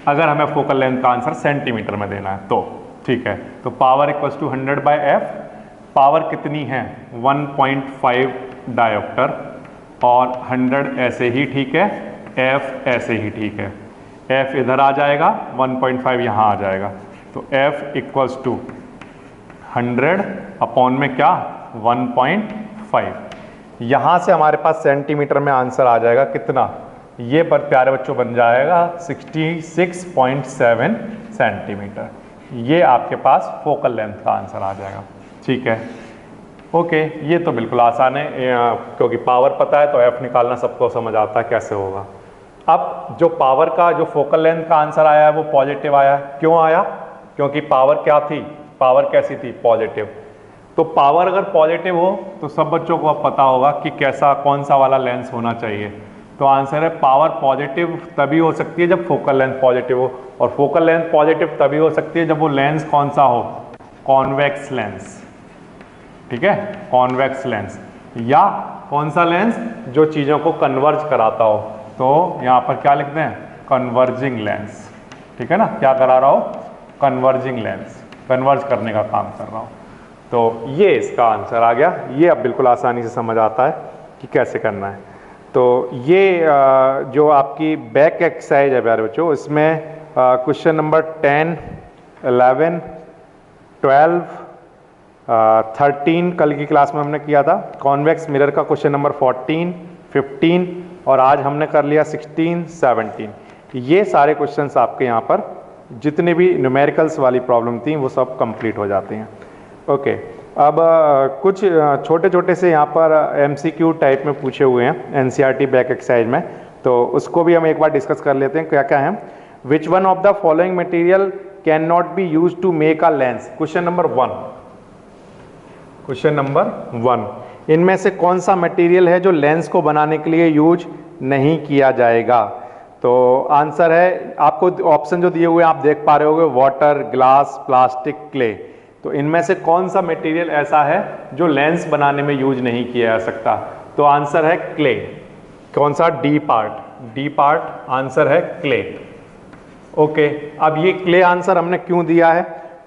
अगर हमें फोकल लेंथ का आंसर सेंटीमीटर में देना है तो। ठीक है, तो power equals to 100/f, power कितनी है 1.5 डायोप्टर और 100 ऐसे ही ठीक है, f ऐसे ही ठीक है, f इधर आ जाएगा, 1.5 यहाँ आ जाएगा, तो f इक्वल्स टू 100 अपॉन में क्या 1.5। यहाँ से हमारे पास सेंटीमीटर में आंसर आ जाएगा कितना, ये पर प्यारे बच्चों बन जाएगा 66.7 सेंटीमीटर। ये आपके पास फोकल लेंथ का आंसर आ जाएगा। ठीक है, ओके, ये तो बिल्कुल आसान है, क्योंकि पावर पता है तो f निकालना सबको समझ आता है कैसे होगा। अब जो पावर का जो फोकल लेंथ का आंसर आया है वो पॉजिटिव आया है, क्यों आया, क्योंकि पावर क्या थी, पावर कैसी थी, पॉजिटिव। तो पावर अगर पॉजिटिव हो तो सब बच्चों को अब पता होगा कि कैसा कौन सा वाला लेंस होना चाहिए। तो आंसर है पावर पॉजिटिव तभी हो सकती है जब फोकल लेंथ पॉजिटिव हो, और फोकल लेंथ पॉजिटिव तभी हो सकती है जब वो लेंस कौन सा हो, कॉन्वेक्स लेंस। ठीक है, कॉन्वेक्स लेंस, या कौन सा लेंस जो चीज़ों को कन्वर्ज कराता हो। तो यहाँ पर क्या लिखते हैं, कन्वर्जिंग लेंस। ठीक है ना, क्या करा रहा हो, कन्वर्जिंग लेंस, कन्वर्ज करने का काम कर रहा हो। तो ये इसका आंसर आ गया। ये अब बिल्कुल आसानी से समझ आता है कि कैसे करना है। तो ये जो आपकी बैक एक्सरसाइज है प्यारे बच्चों, इसमें क्वेश्चन नंबर 10, 11, 12, 13 कल की क्लास में हमने किया था। कॉन्वेक्स मिरर का क्वेश्चन नंबर 14, 15 और आज हमने कर लिया 16, 17। ये सारे क्वेश्चंस आपके यहाँ पर जितने भी न्यूमेरिकल्स वाली प्रॉब्लम थी वो सब कंप्लीट हो जाती हैं। ओके, अब कुछ छोटे छोटे से यहाँ पर MCQ टाइप में पूछे हुए हैं NCERT बैक एक्सरसाइज में, तो उसको भी हम एक बार डिस्कस कर लेते हैं। क्या क्या है, which one of the following material can not be use to make a lens. Question number 1, question number 1, इनमें से कौन सा मटेरियल है जो लेंस को बनाने के लिए यूज नहीं किया जाएगा। तो आंसर है, आपको ऑप्शन जो दिए हुए हैं आप देख पा रहे होंगे, वाटर, ग्लास, प्लास्टिक, क्ले। तो इनमें से कौन सा मटेरियल ऐसा है जो लेंस बनाने में यूज नहीं किया जा सकता। तो आंसर है क्ले। कौन सा, D part, D part answer है क्ले। ओके, अब ये क्ले आंसर हमने क्यों दिया है,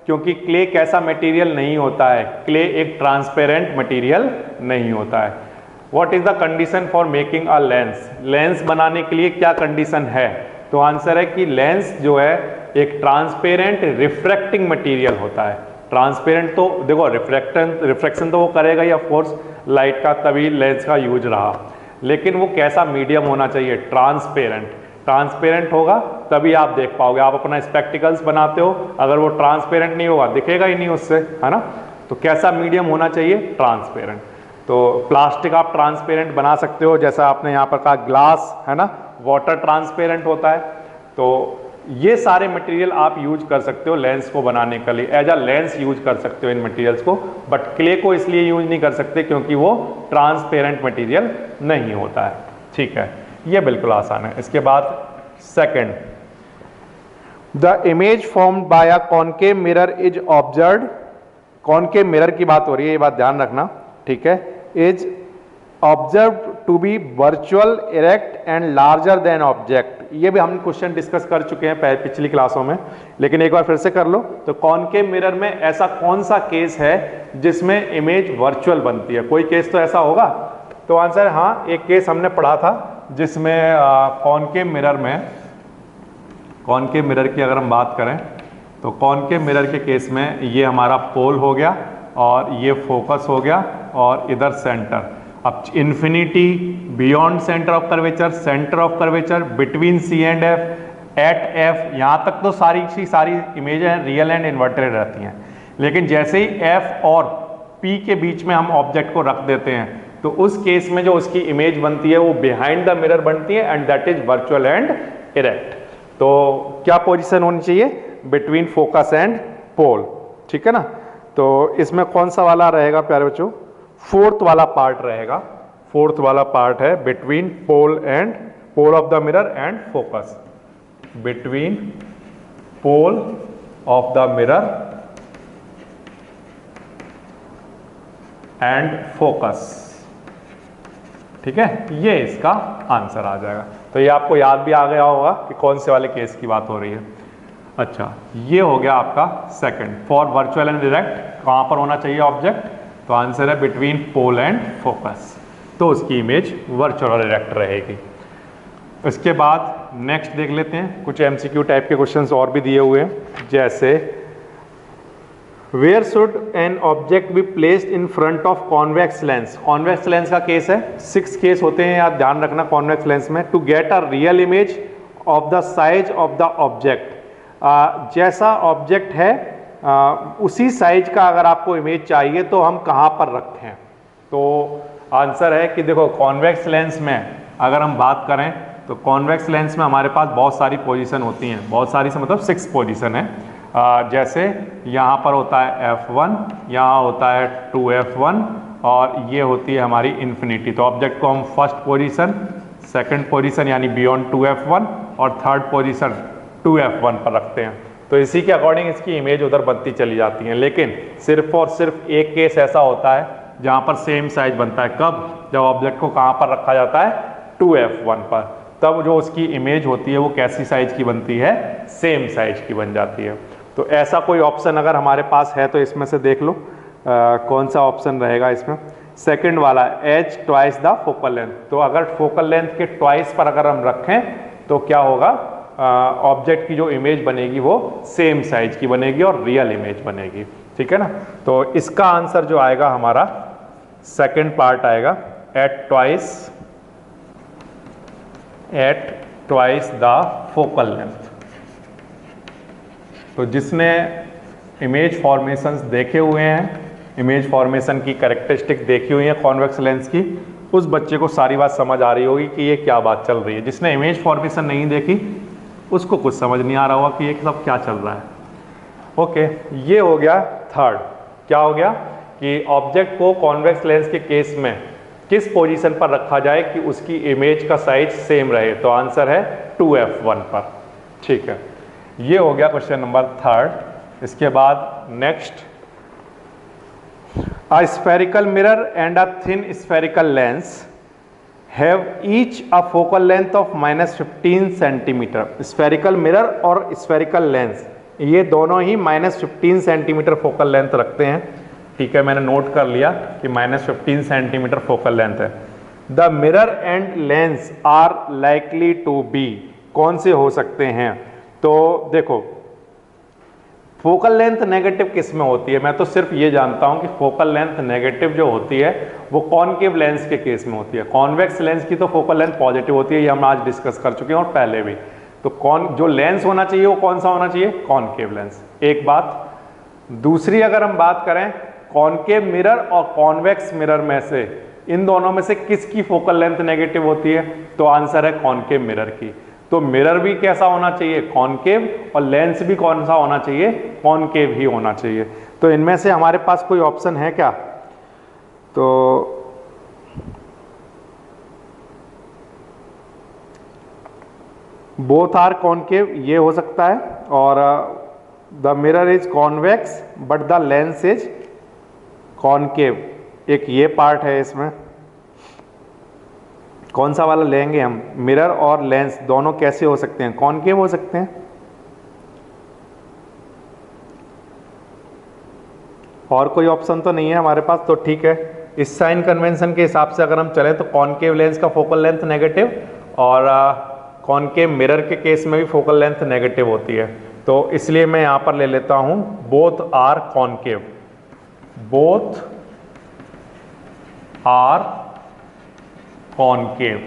क्योंकि क्ले कैसा मटेरियल नहीं होता है, क्ले एक ट्रांसपेरेंट मटेरियल नहीं होता है। What is the condition for making a lens, lens बनाने के लिए क्या कंडीशन है। तो आंसर है कि लेंस जो है एक ट्रांसपेरेंट रिफ्रैक्टिंग मटेरियल होता है। ट्रांसपेरेंट तो देखो रिफ्रैक्शन तो वो करेगा ही ऑफ कोर्स लाइट का, तभी लेंस का यूज रहा, लेकिन वो कैसा मीडियम होना चाहिए, ट्रांसपेरेंट। ट्रांसपेरेंट होगा तभी आप देख पाओगे। आप अपना स्पेक्टिकल्स बनाते हो, अगर वो ट्रांसपेरेंट नहीं होगा दिखेगा ही नहीं उससे, है ना। तो कैसा मीडियम होना चाहिए, ट्रांसपेरेंट। तो प्लास्टिक आप ट्रांसपेरेंट बना सकते हो, जैसा आपने यहाँ पर कहा ग्लास, है ना, वाटर ट्रांसपेरेंट होता है। तो ये सारे मटेरियल आप यूज कर सकते हो लेंस को बनाने के लिए, एज अ लेंस यूज कर सकते हो इन मटेरियल्स को, बट क्ले को इसलिए यूज नहीं कर सकते क्योंकि वो ट्रांसपेरेंट मटेरियल नहीं होता है। ठीक है, ये बिल्कुल आसान है। इसके बाद second, the image formed by a concave mirror is observed. Concave mirror की बात हो रही है, ये बात ध्यान रखना, ठीक है। Is observe to be virtual, erect and larger than object. ये भी हम क्वेश्चन डिस्कस कर चुके हैं पिछली क्लासों में, लेकिन एक बार फिर से कर लो। तो कॉनकेव मिरर में ऐसा कौन सा केस है जिसमें इमेज वर्चुअल बनती है, कोई केस तो ऐसा होगा। तो आंसर हाँ, एक केस हमने पढ़ा था जिसमें कॉनकेव मिरर में, कॉनकेव मिरर की अगर हम बात करें तो कॉनकेव मिरर के केस में ये हमारा पोल हो गया और ये फोकस हो गया और इधर सेंटर। अब infinity, beyond centre of curvature, centre of curvature, between C and F, at F, यहाँ तक तो सारी इमेज रियल एंड इन्वर्टेड रहती हैं। लेकिन जैसे ही F और P के बीच में हम ऑब्जेक्ट को रख देते हैं तो उस केस में जो उसकी इमेज बनती है वो बिहाइंड द मिरर बनती है, and that is virtual and erect. तो क्या पोजीशन होनी चाहिए, बिटवीन फोकस एंड पोल, ठीक है ना। तो इसमें कौन सा वाला रहेगा प्यारे बच्चों, फोर्थ वाला पार्ट रहेगा। फोर्थ वाला पार्ट है between pole of the mirror and focus, between pole of the mirror and focus, ठीक है। ये इसका आंसर आ जाएगा। तो ये आपको याद भी आ गया होगा कि कौन से वाले केस की बात हो रही है। अच्छा, ये हो गया आपका second, for virtual and direct कहाँ पर होना चाहिए ऑब्जेक्ट। तो आंसर है बिटवीन पोल एंड फोकस, तो उसकी इमेज वर्चुअल और डायरेक्ट रहेगी। इसके बाद नेक्स्ट देख लेते हैं, कुछ MCQ टाइप के क्वेश्चंस और भी दिए हुए हैं, जैसे where should an object be placed in front of convex lens. Convex lens का केस है, 6 केस होते हैं, आप ध्यान रखना कॉन्वेक्स लेंस में। To get a real image of the size of the object, जैसा ऑब्जेक्ट है उसी साइज का अगर आपको इमेज चाहिए तो हम कहाँ पर रखें। तो आंसर है कि देखो कॉन्वेक्स लेंस में अगर हम बात करें तो कॉन्वेक्स लेंस में हमारे पास बहुत सारी पोजीशन होती हैं, बहुत सारी से मतलब 6 पोजीशन है। जैसे यहाँ पर होता है F1, यहाँ होता है 2F1 और ये होती है हमारी इन्फिनिटी। तो ऑब्जेक्ट को हम फर्स्ट पोजीशन, सेकंड पोजीशन यानी बियॉन्ड 2F1 और थर्ड पोजीशन 2F1 पर रखते हैं। तो इसी के अकॉर्डिंग इसकी इमेज उधर बनती चली जाती है। लेकिन सिर्फ और सिर्फ एक केस ऐसा होता है जहाँ पर सेम साइज बनता है। कब? जब ऑब्जेक्ट को कहाँ पर रखा जाता है? 2F1 पर। तब जो उसकी इमेज होती है वो कैसी साइज की बनती है? सेम साइज की बन जाती है। तो ऐसा कोई ऑप्शन अगर हमारे पास है तो इसमें से देख लो कौन सा ऑप्शन रहेगा इसमें। सेकंड वाला h twice the focal length. तो अगर फोकल लेंथ के ट्वाइस पर अगर हम रखें तो क्या होगा? ऑब्जेक्ट की जो इमेज बनेगी वो सेम साइज की बनेगी और रियल इमेज बनेगी। ठीक है ना? तो इसका आंसर जो आएगा हमारा सेकंड पार्ट आएगा at twice the focal length. तो जिसने इमेज फॉर्मेशंस देखे हुए हैं, इमेज फॉर्मेशन की कैरेक्टरिस्टिक देखी हुई है कॉन्वेक्स लेंस की, उस बच्चे को सारी बात समझ आ रही होगी कि ये क्या बात चल रही है। जिसने इमेज फॉर्मेशन नहीं देखी उसको कुछ समझ नहीं आ रहा होगा कि ये सब क्या चल रहा है। ओके, ये हो गया थर्ड। क्या हो गया? कि ऑब्जेक्ट को कॉन्वेक्स लेंस के केस में किस पोजीशन पर रखा जाए कि उसकी इमेज का साइज सेम रहे। तो आंसर है 2F1 पर। ठीक है, ये हो गया क्वेश्चन नंबर थर्ड। इसके बाद next, a spherical mirror and a thin spherical lens have each a focal length of -15 centimetre. Spherical mirror और स्फेरिकल लेंस ये दोनों ही -15 सेंटीमीटर फोकल लेंथ रखते हैं। ठीक है, मैंने नोट कर लिया कि -15 सेंटीमीटर फोकल लेंथ है। The mirror and lens are likely to be. कौन से हो सकते हैं? तो देखो, फोकल लेंथ नेगेटिव किस में होती है? मैं तो सिर्फ ये जानता हूं कि फोकल लेंथ नेगेटिव जो होती है वो कॉनकेव लेंस के केस में होती है। कॉन्वेक्स लेंस की तो फोकल लेंथ पॉजिटिव होती है, ये हम आज डिस्कस कर चुके हैं और पहले भी। तो जो लेंस होना चाहिए वो कौन सा होना चाहिए? Concave lens. एक बात। दूसरी, अगर हम बात करें कॉनकेव मिरर और कॉन्वेक्स मिरर में से, इन दोनों में से किसकी फोकल लेंथ नेगेटिव होती है? तो आंसर है कॉनकेव मिरर की। तो मिरर भी कैसा होना चाहिए? कॉनकेव, और लेंस भी कौन सा होना चाहिए? कॉनकेव ही होना चाहिए। तो इनमें से हमारे पास कोई ऑप्शन है क्या? तो बोथ आर कॉनकेव, ये हो सकता है। और the mirror is convex but the lens is concave, एक ये पार्ट है इसमें। कौन सा वाला लेंगे हम? मिरर और लेंस दोनों कैसे हो सकते हैं? कॉनकेव हो सकते हैं। और कोई ऑप्शन तो नहीं है हमारे पास। तो ठीक है, इस साइन कन्वेंशन के हिसाब से अगर हम चलें तो कॉनकेव लेंस का फोकल लेंथ नेगेटिव और कॉनकेव मिरर के केस में भी फोकल लेंथ नेगेटिव होती है। तो इसलिए मैं यहाँ पर ले लेता हूँ both are concave. Both are concave,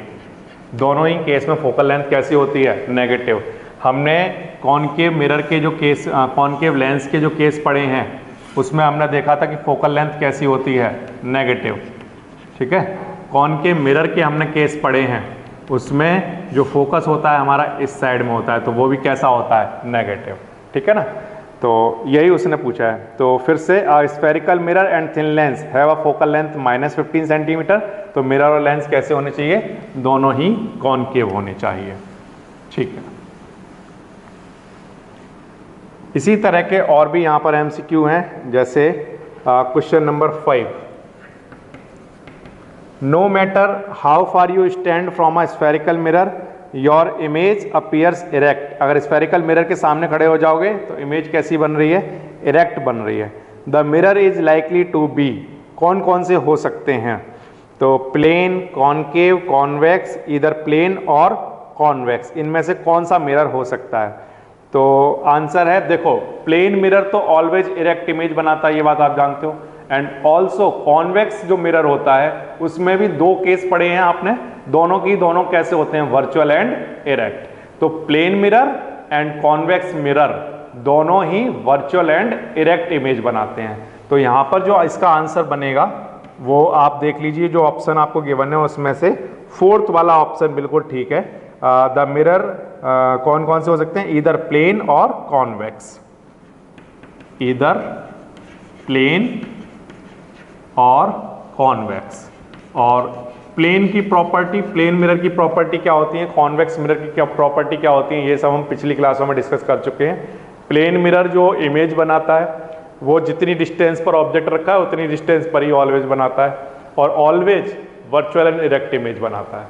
दोनों ही केस में फोकल लेंथ कैसी होती है? नेगेटिव। हमने कॉनकेव मिरर के जो केस, कॉनकेव लेंस के जो केस पढ़े हैं उसमें हमने देखा था कि फोकल लेंथ कैसी होती है? नेगेटिव। ठीक है, कॉनकेव मिरर के हमने केस पढ़े हैं, उसमें जो फोकस होता है हमारा इस साइड में होता है, तो वो भी कैसा होता है? नेगेटिव। ठीक है ना? तो यही उसने पूछा है। तो फिर से spherical mirror and thin lens have a focal length -15 centimetre. तो मिरर और लेंस कैसे होने चाहिए? दोनों ही कॉनकेव होने चाहिए। ठीक है, इसी तरह के और भी यहाँ पर एमसीक्यू हैं। जैसे question number 5, no matter how far you stand from a spherical mirror your image appears erect. अगर स्फेरिकल मिरर के सामने खड़े हो जाओगे तो इमेज कैसी बन रही है? इरेक्ट बन रही है। The mirror is likely to be. कौन कौन से हो सकते हैं? तो प्लेन, कॉनकेव, कॉन्वेक्स, इधर प्लेन और कॉन्वेक्स, इनमें से कौन सा मिरर हो सकता है? तो आंसर है, देखो, प्लेन मिरर तो ऑलवेज इरेक्ट इमेज बनाता है, ये बात आप जानते हो। एंड ऑल्सो कॉन्वेक्स जो मिरर होता है उसमें भी दो केस पढ़े हैं आपने, दोनों की दोनों कैसे होते हैं? Virtual and erect. तो plane mirror and convex mirror दोनों ही वर्चुअल एंड इरेक्ट इमेज बनाते हैं। तो यहाँ पर जो इसका आंसर बनेगा वो आप देख लीजिए, जो ऑप्शन आपको गिवन है उसमें से फोर्थ वाला ऑप्शन बिल्कुल ठीक है। द मिरर कौन कौन से हो सकते हैं? इधर प्लेन और कॉन्वेक्स। ईदर प्लेन और कॉन्वेक्स। और प्लेन की प्रॉपर्टी, प्लेन मिरर की प्रॉपर्टी क्या होती है, कॉन्वेक्स मिरर की क्या प्रॉपर्टी क्या होती है, ये सब हम पिछली क्लासों में डिस्कस कर चुके हैं। प्लेन मिरर जो इमेज बनाता है वो जितनी डिस्टेंस पर ऑब्जेक्ट रखा है उतनी डिस्टेंस पर ही ऑलवेज बनाता है, और always virtual and erect image बनाता है।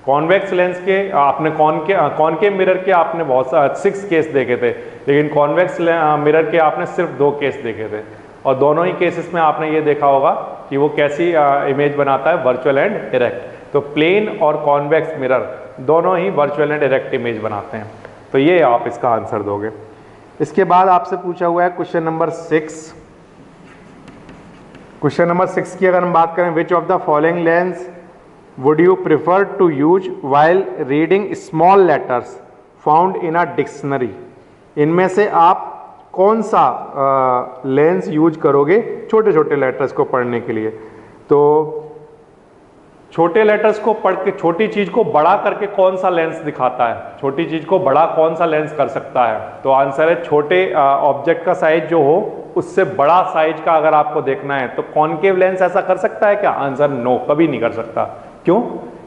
कॉन्वेक्स लेंस के आपने कॉनकेव मिरर के आपने बहुत सा 6 केस देखे थे, लेकिन कॉन्वेक्स मिरर के आपने सिर्फ 2 केस देखे थे, और दोनों ही केसेस में आपने ये देखा होगा कि वो कैसी इमेज बनाता है, वर्चुअल एंड इरेक्ट। तो प्लेन और कॉन्वेक्स मिरर दोनों ही वर्चुअल एंड इरेक्ट इमेज बनाते हैं। तो ये आप इसका आंसर दोगे। इसके बाद आपसे पूछा हुआ है क्वेश्चन नंबर 6। क्वेश्चन नंबर 6 की अगर हम बात करें, which of the following lens would you prefer to use while reading small letters found in a dictionary. इनमें से आप कौन सा लेंस यूज करोगे छोटे छोटे लेटर्स को पढ़ने के लिए। तो छोटे लेटर्स को पढ़ के छोटी चीज को बड़ा करके कौन सा लेंस दिखाता है, छोटी चीज को बड़ा कौन सा लेंस कर सकता है। तो आंसर है छोटे ऑब्जेक्ट का साइज जो हो उससे बड़ा साइज का अगर आपको देखना है तो कॉनकेव लेंस ऐसा कर सकता है क्या। आंसर नो, कभी नहीं कर सकता। क्यों?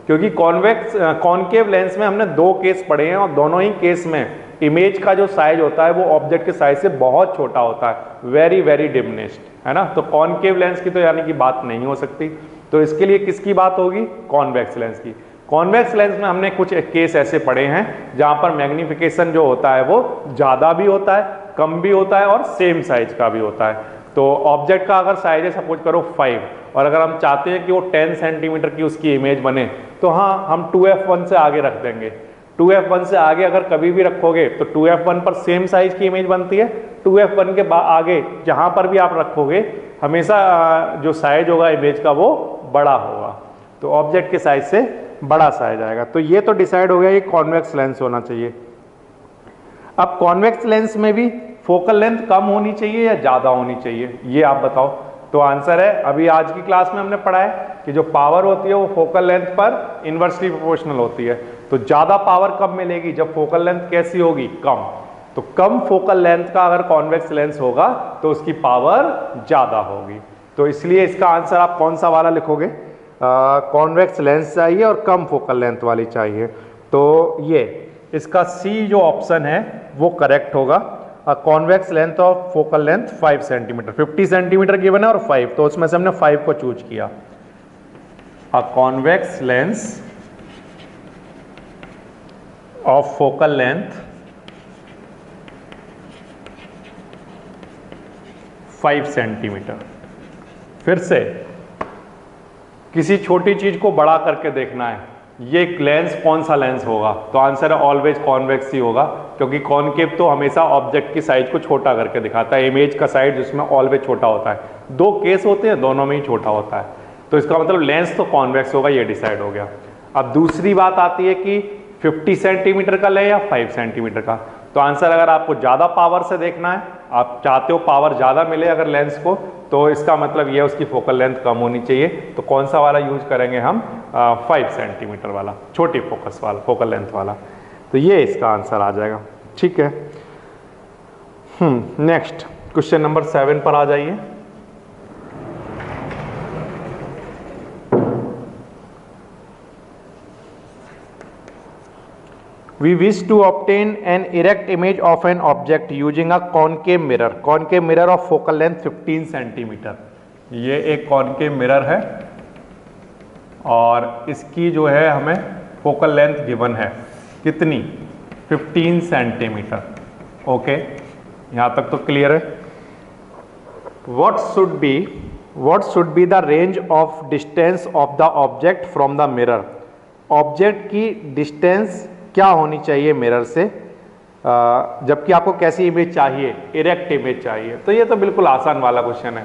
क्योंकि कॉनकेव लेंस में हमने 2 केस पढ़े हैं और दोनों ही केस में इमेज का जो साइज होता है वो ऑब्जेक्ट के साइज से बहुत छोटा होता है, वेरी वेरी डिमिनिश्ड, है ना। तो कॉनकेव लेंस की तो यानी कि बात नहीं हो सकती। तो इसके लिए किसकी बात होगी, कॉन्वेक्स लेंस की। कॉन्वेक्स लेंस में हमने कुछ केस ऐसे पढ़े हैं जहां पर मैग्निफिकेशन जो होता है वो ज्यादा भी होता है, कम भी होता है और सेम साइज का भी होता है। तो ऑब्जेक्ट का अगर साइज है सपोज करो 5, और अगर हम चाहते हैं कि वो 10 सेंटीमीटर की उसकी इमेज बने तो हाँ, हम 2f1 से आगे रख देंगे। 2f1 से आगे अगर कभी भी रखोगे तो 2f1 पर सेम साइज की इमेज बनती है, 2f1 के आगे जहां पर भी आप रखोगे हमेशा जो साइज होगा इमेज का वो बड़ा होगा। तो ऑब्जेक्ट के साइज से बड़ा साइज आएगा। तो ये तो डिसाइड हो गया ये कॉन्वेक्स लेंस होना चाहिए। अब कॉन्वेक्स लेंस में भी फोकल लेंथ कम होनी चाहिए या ज्यादा होनी चाहिए, ये आप बताओ। तो आंसर है, अभी आज की क्लास में हमने पढ़ा है कि जो पावर होती है वो फोकल लेंथ पर इनवर्सली प्रोपोर्शनल होती है। तो ज्यादा पावर कब मिलेगी, जब फोकल लेंथ कैसी होगी, कम। तो कम फोकल लेंथ का अगर कॉन्वेक्स लेंस होगा तो उसकी पावर ज्यादा होगी। तो इसलिए इसका आंसर आप कौन सा वाला लिखोगे, कॉन्वेक्स लेंस चाहिए और कम फोकल लेंथ वाली चाहिए। तो ये इसका सी जो ऑप्शन है वो करेक्ट होगा। Convex length of focal length 5 centimetre, 50 centimetre given है और 5, तो उसमें से हमने 5 को चूज किया। A convex lens of focal length 5 centimetre. फिर से किसी छोटी चीज को बड़ा करके देखना है, ये लेंस कौन सा लेंस होगा। तो आंसर है ऑलवेज कॉन्वेक्स ही होगा, क्योंकि कॉनकेव तो हमेशा ऑब्जेक्ट की साइज को छोटा करके दिखाता है, इमेज का साइज जिसमें ऑलवेज छोटा होता है। 2 केस होते हैं, दोनों में ही छोटा होता है। तो इसका मतलब लेंस तो कॉन्वेक्स होगा, ये डिसाइड हो गया। अब दूसरी बात आती है कि 50 सेंटीमीटर का ले या 5 सेंटीमीटर का। तो आंसर, अगर आपको ज्यादा पावर से देखना है, आप चाहते हो पावर ज्यादा मिले अगर लेंस को, तो इसका मतलब ये उसकी फोकल लेंथ कम होनी चाहिए। तो कौन सा वाला यूज करेंगे हम, 5 सेंटीमीटर वाला, छोटी फोकस वाला, फोकल लेंथ वाला। तो ये इसका आंसर आ जाएगा। ठीक है, नेक्स्ट क्वेश्चन नंबर 7 पर आ जाइए। We wish to obtain an erect image of an object using a concave mirror. Concave mirror of focal length 15 centimetre. ये एक कॉनकेव मिरर है और इसकी जो है हमें फोकल लेंथ गिवन है कितनी, 15 सेंटीमीटर। ओके, यहाँ तक तो क्लियर है। What should be the range of distance of the object from the mirror? Object की डिस्टेंस क्या होनी चाहिए मिरर से, जबकि आपको कैसी इमेज चाहिए, इरेक्ट इमेज चाहिए। तो ये तो बिल्कुल आसान वाला क्वेश्चन है।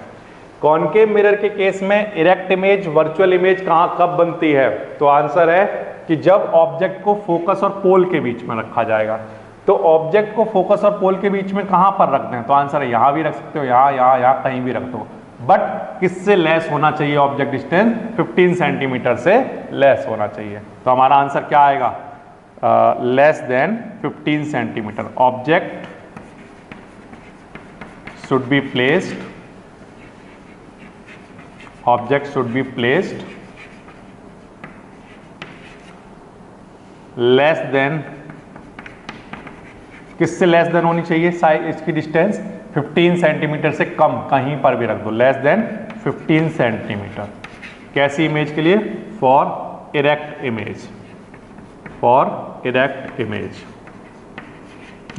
कॉनकेव मिरर के केस में इरेक्ट इमेज, वर्चुअल इमेज कहाँ कब बनती है। तो आंसर है कि जब ऑब्जेक्ट को फोकस और पोल के बीच में रखा जाएगा। तो ऑब्जेक्ट को फोकस और पोल के बीच में कहाँ पर रखते हैं, तो आंसर है यहाँ भी रख सकते हो, यहाँ कहीं भी रख दो, बट किससे लेस होना चाहिए ऑब्जेक्ट डिस्टेंस, 15 सेंटीमीटर से लेस होना चाहिए। तो हमारा आंसर क्या आएगा, less than 15 centimetre. Object should be placed, object should be placed less than, किससे लेस देन होनी चाहिए साइज, इसकी डिस्टेंस 15 सेंटीमीटर से कम, कहीं पर भी रख दो, लेस देन 15 सेंटीमीटर। कैसी इमेज के लिए? For erect image, for erect image.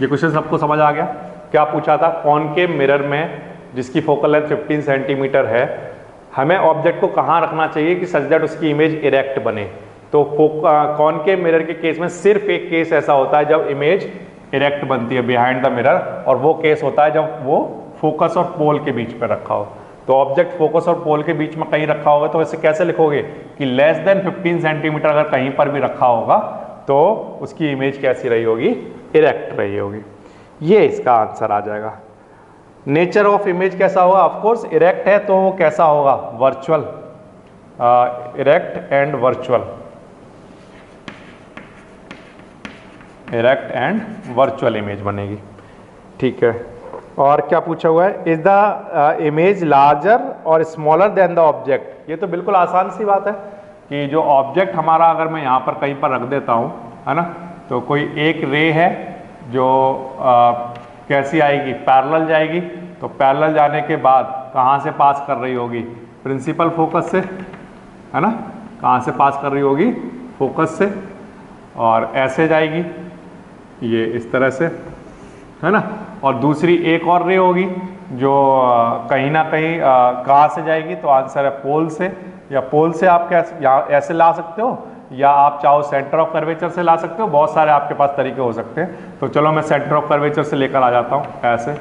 ये क्वेश्चन सबको समझ आ गया? क्या पूछा था? कॉनकेव मिरर में जिसकी फोकल लेंथ 15 सेंटीमीटर है, हमें ऑब्जेक्ट को कहाँ रखना चाहिए कि सच दैट उसकी इमेज इरेक्ट बने। तो कॉनकेव मिरर के केस में सिर्फ एक केस ऐसा होता है जब इमेज इरेक्ट बनती है बिहाइंड द मिरर, और वो केस होता है जब वो फोकस और पोल के बीच पे रखा हो। तो ऑब्जेक्ट फोकस और पोल के बीच में कहीं रखा होगा तो इसे कैसे लिखोगे कि लेस देन 15 सेंटीमीटर अगर कहीं पर भी रखा होगा तो उसकी इमेज कैसी रही होगी? इरेक्ट रही होगी। ये इसका आंसर आ जाएगा। नेचर ऑफ इमेज कैसा होगा? ऑफ कोर्स इरेक्ट है तो वो कैसा होगा? Virtual, erect and virtual, erect and virtual image बनेगी। ठीक है, और क्या पूछा हुआ है? इज द इमेज लार्जर और स्मॉलर देन द ऑब्जेक्ट। ये तो बिल्कुल आसान सी बात है कि जो ऑब्जेक्ट हमारा अगर मैं यहाँ पर कहीं पर रख देता हूँ, है ना, तो कोई एक रे है जो कैसी आएगी? पैरेलल जाएगी। तो पैरेलल जाने के बाद कहाँ से पास कर रही होगी? प्रिंसिपल फोकस से, है ना, कहाँ से पास कर रही होगी? फोकस से, और ऐसे जाएगी ये इस तरह से, है ना। और दूसरी एक और रे होगी जो कहीं ना कहीं कहाँ से जाएगी? तो आंसर है पोल से, या पोल से आप कैसे यहाँ ऐसे ला सकते हो, या आप चाहो सेंटर ऑफ कर्वेचर से ला सकते हो। बहुत सारे आपके पास तरीके हो सकते हैं। तो चलो मैं सेंटर ऑफ कर्वेचर से लेकर आ जाता हूँ। ऐसे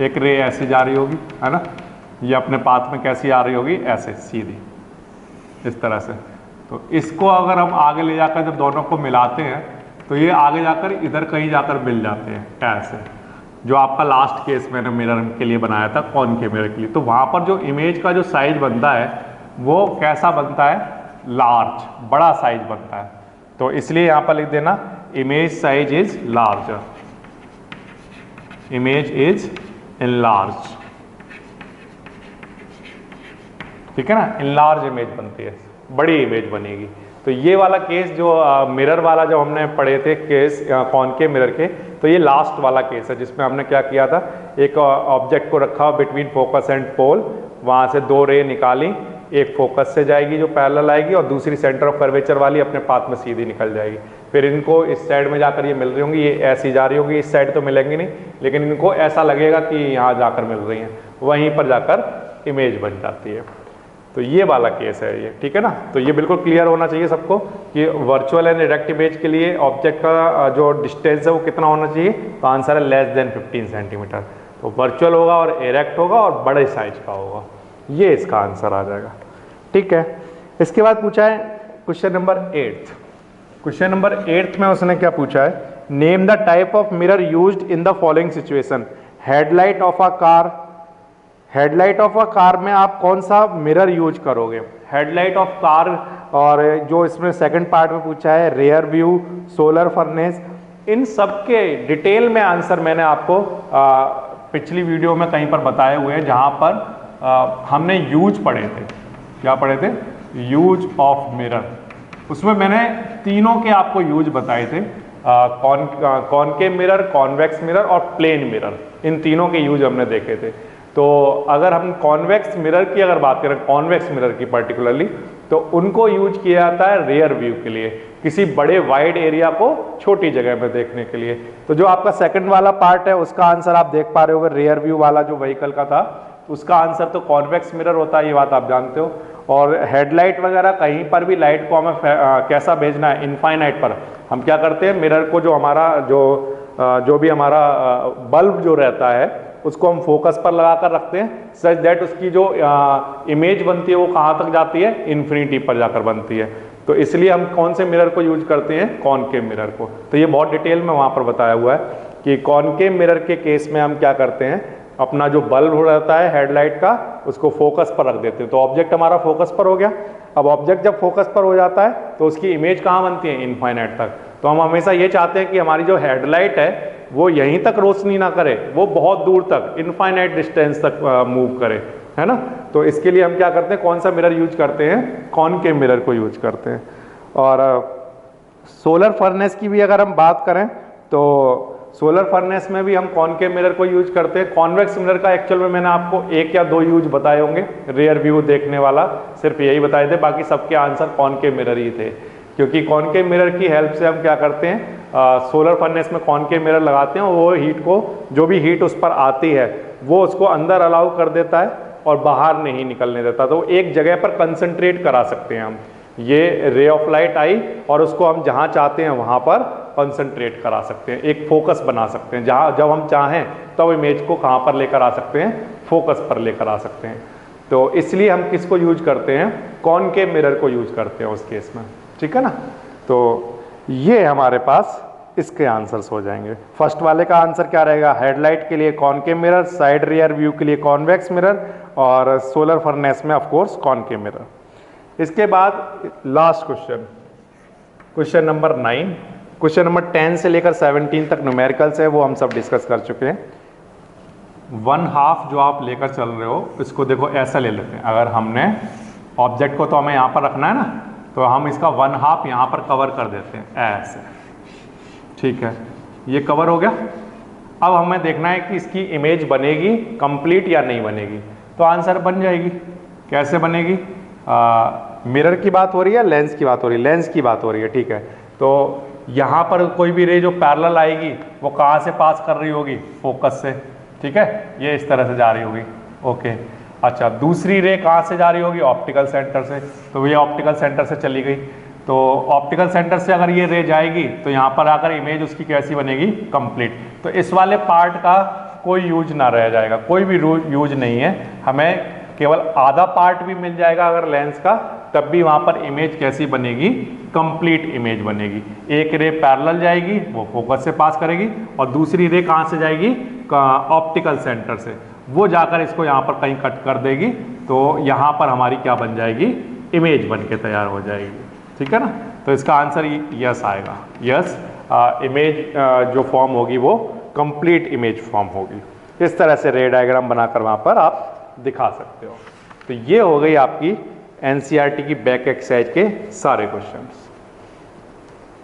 एक रे ऐसी जा रही होगी, है ना, ये अपने पाथ में कैसी आ रही होगी? ऐसे सीधी, इस तरह से। तो इसको अगर हम आगे ले जाकर जब दोनों को मिलाते हैं तो ये आगे जाकर इधर कहीं जाकर मिल जाते हैं, ऐसे। जो आपका लास्ट केस मैंने मिरर के लिए बनाया था, कॉनकेव मिरर के लिए, तो वहाँ पर जो इमेज का जो साइज बनता है वो कैसा बनता है? लार्ज, बड़ा साइज बनता है। तो इसलिए यहाँ पर लिख देना image size is larger, image is enlarge. ठीक है ना, इनलार्ज इमेज बनती है, बड़ी इमेज बनेगी। तो ये वाला केस जो मिरर वाला जो हमने पढ़े थे केस कॉनकेव मिरर के, तो ये लास्ट वाला केस है जिसमें हमने क्या किया था? एक ऑब्जेक्ट को रखा बिटवीन फोकस एंड पोल, वहाँ से दो रे निकाली, एक फोकस से जाएगी जो पैरेलल आएगी, और दूसरी सेंटर ऑफ कर्वेचर वाली अपने पाथ में सीधी निकल जाएगी। फिर इनको इस साइड में जाकर ये मिल रही होंगी, ये ऐसी जा रही होगी, इस साइड तो मिलेंगी नहीं, लेकिन इनको ऐसा लगेगा कि यहाँ जाकर मिल रही हैं, वहीं पर जाकर इमेज बन जाती है। तो ये वाला केस है ये, ठीक है ना। तो ये बिल्कुल क्लियर होना चाहिए सबको कि वर्चुअल एंड इरेक्ट इमेज के लिए ऑब्जेक्ट का जो डिस्टेंस है वो कितना होना चाहिए? तो आंसर है लेस देन 15 सेंटीमीटर। तो वर्चुअल होगा और इरेक्ट होगा और बड़े साइज का होगा, ये इसका आंसर आ जाएगा। ठीक है, इसके बाद पूछा है क्वेश्चन नंबर 8। क्वेश्चन नंबर 8 में उसने क्या पूछा है? Name the type of mirror used in the following situation. Headlight of a car, headlight of a car में आप कौन सा मिरर यूज करोगे? हेडलाइट ऑफ कार, और जो इसमें सेकंड पार्ट में पूछा है रेयर व्यू, सोलर फर्नेस, इन सब के डिटेल में आंसर मैंने आपको पिछली वीडियो में कहीं पर बताए हुए हैं, जहां पर हमने यूज पढ़े थे। क्या पढ़े थे? Use of mirror. उसमें मैंने तीनों के आपको यूज बताए थे, कॉनकेव मिरर, कॉन्वेक्स मिरर और प्लेन मिरर। इन तीनों के यूज हमने देखे थे। तो अगर हम कॉन्वेक्स मिरर की अगर बात करें, कॉन्वेक्स मिरर की पर्टिकुलरली, तो उनको यूज किया जाता है रेयर व्यू के लिए, किसी बड़े वाइड एरिया को छोटी जगह में देखने के लिए। तो जो आपका सेकंड वाला पार्ट है उसका आंसर आप देख पा रहे होगे, रेयर व्यू वाला जो व्हीकल का था उसका आंसर तो कॉन्वेक्स मिरर होता है, ये बात आप जानते हो। और हेडलाइट वगैरह कहीं पर भी लाइट को हमें कैसा भेजना है? इनफाइनाइट पर। हम क्या करते हैं, मिरर को जो हमारा जो भी हमारा बल्ब जो रहता है उसको हम फोकस पर लगा कर रखते हैं, सच दैट उसकी जो इमेज बनती है वो कहाँ तक जाती है? इन्फिनिटी पर जाकर बनती है। तो इसलिए हम कौन से मिरर को यूज करते हैं? कॉनकेव मिरर को। तो ये बहुत डिटेल में वहाँ पर बताया हुआ है कि कॉनकेव मिरर के केस में हम क्या करते हैं, अपना जो बल्ब रहता है हेडलाइट का उसको फोकस पर रख देते हैं। तो ऑब्जेक्ट हमारा फोकस पर हो गया। अब ऑब्जेक्ट जब फोकस पर हो जाता है तो उसकी इमेज कहाँ बनती है, इनफाइनाइट तक। तो हम हमेशा ये चाहते हैं कि हमारी जो हेडलाइट है वो यहीं तक रोशनी ना करे, वो बहुत दूर तक इनफाइनाइट डिस्टेंस तक मूव करे, है ना। तो इसके लिए हम क्या करते हैं, कौन सा मिरर यूज करते हैं, कॉनकेव मिरर को यूज करते हैं। और सोलर फर्नेस की भी अगर हम बात करें तो सोलर फर्नेस में भी हम कॉनकेव मिरर को यूज करते हैं। कॉन्वेक्स मिरर का एक्चुअल में मैंने आपको 1 या 2 यूज बताए होंगे, रेयर व्यू देखने वाला सिर्फ यही बताए थे, बाकी सबके आंसर कॉनकेव मिरर ही थे। क्योंकि कॉनकेव मिरर की हेल्प से हम क्या करते हैं, सोलर फर्नेस में कॉनकेव मिरर लगाते हैं और वो हीट को, जो भी हीट उस पर आती है वो उसको अंदर अलाउ कर देता है और बाहर नहीं निकलने देता। तो एक जगह पर कंसंट्रेट करा सकते हैं हम। ये रे ऑफ लाइट आई और उसको हम जहाँ चाहते हैं वहाँ पर कंसंट्रेट करा सकते हैं, एक फोकस बना सकते हैं। जहाँ जब हम चाहें तब इमेज को कहाँ पर लेकर आ सकते हैं, फोकस पर लेकर आ सकते हैं। तो इसलिए हम किसको यूज करते हैं, कॉनकेव मिरर को यूज करते हैं उस केस में, ठीक है ना। तो ये हमारे पास इसके आंसर्स हो जाएंगे। फर्स्ट वाले का आंसर क्या रहेगा, हेडलाइट के लिए concave mirror, side rear view के लिए कॉन्वेक्स मिरर और सोलर फर्नेस में ऑफ कोर्स कॉनकेव मिरर। इसके बाद last question, question number 9। Question number 10 से लेकर 17 तक न्यूमेरिकल्स है, वो हम सब डिस्कस कर चुके हैं। 1/2 जो आप लेकर चल रहे हो इसको देखो ऐसा ले लेते हैं। अगर हमने ऑब्जेक्ट को तो हमें यहाँ पर रखना है ना, तो हम इसका 1/2 यहाँ पर कवर कर देते हैं ऐसे, ठीक है। ये कवर हो गया। अब हमें देखना है कि इसकी इमेज बनेगी कंप्लीट या नहीं बनेगी। तो आंसर बन जाएगी। कैसे बनेगी, मिरर की बात हो रही है, लेंस की बात हो रही है, लेंस की बात हो रही है, ठीक है। तो यहाँ पर कोई भी रे जो पैरेलल आएगी वो कहाँ से पास कर रही होगी, फोकस से, ठीक है। ये इस तरह से जा रही होगी, ओके। अच्छा, दूसरी रे कहाँ से जा रही होगी, ऑप्टिकल सेंटर से। तो ये ऑप्टिकल सेंटर से चली गई। तो ऑप्टिकल सेंटर से अगर ये रे जाएगी तो यहाँ पर आकर इमेज उसकी कैसी बनेगी, कंप्लीट। तो इस वाले पार्ट का कोई यूज ना रह जाएगा, कोई भी यूज नहीं है। हमें केवल आधा पार्ट भी मिल जाएगा अगर लेंस का, तब भी वहाँ पर इमेज कैसी बनेगी, कंप्लीट इमेज बनेगी। एक रे पैरेलल जाएगी, वो फोकस से पास करेगी, और दूसरी रे कहाँ से जाएगी, ऑप्टिकल सेंटर से, वो जाकर इसको यहाँ पर कहीं कट कर देगी। तो यहाँ पर हमारी क्या बन जाएगी, इमेज बन के तैयार हो जाएगी, ठीक है ना। तो इसका आंसर यस आएगा। यस, इमेज जो फॉर्म होगी वो कंप्लीट इमेज फॉर्म होगी। इस तरह से रे डायग्राम बनाकर वहाँ पर आप दिखा सकते हो। तो ये हो गई आपकी एनसीईआरटी की बैक एक्सरसाइज के सारे क्वेश्चंस।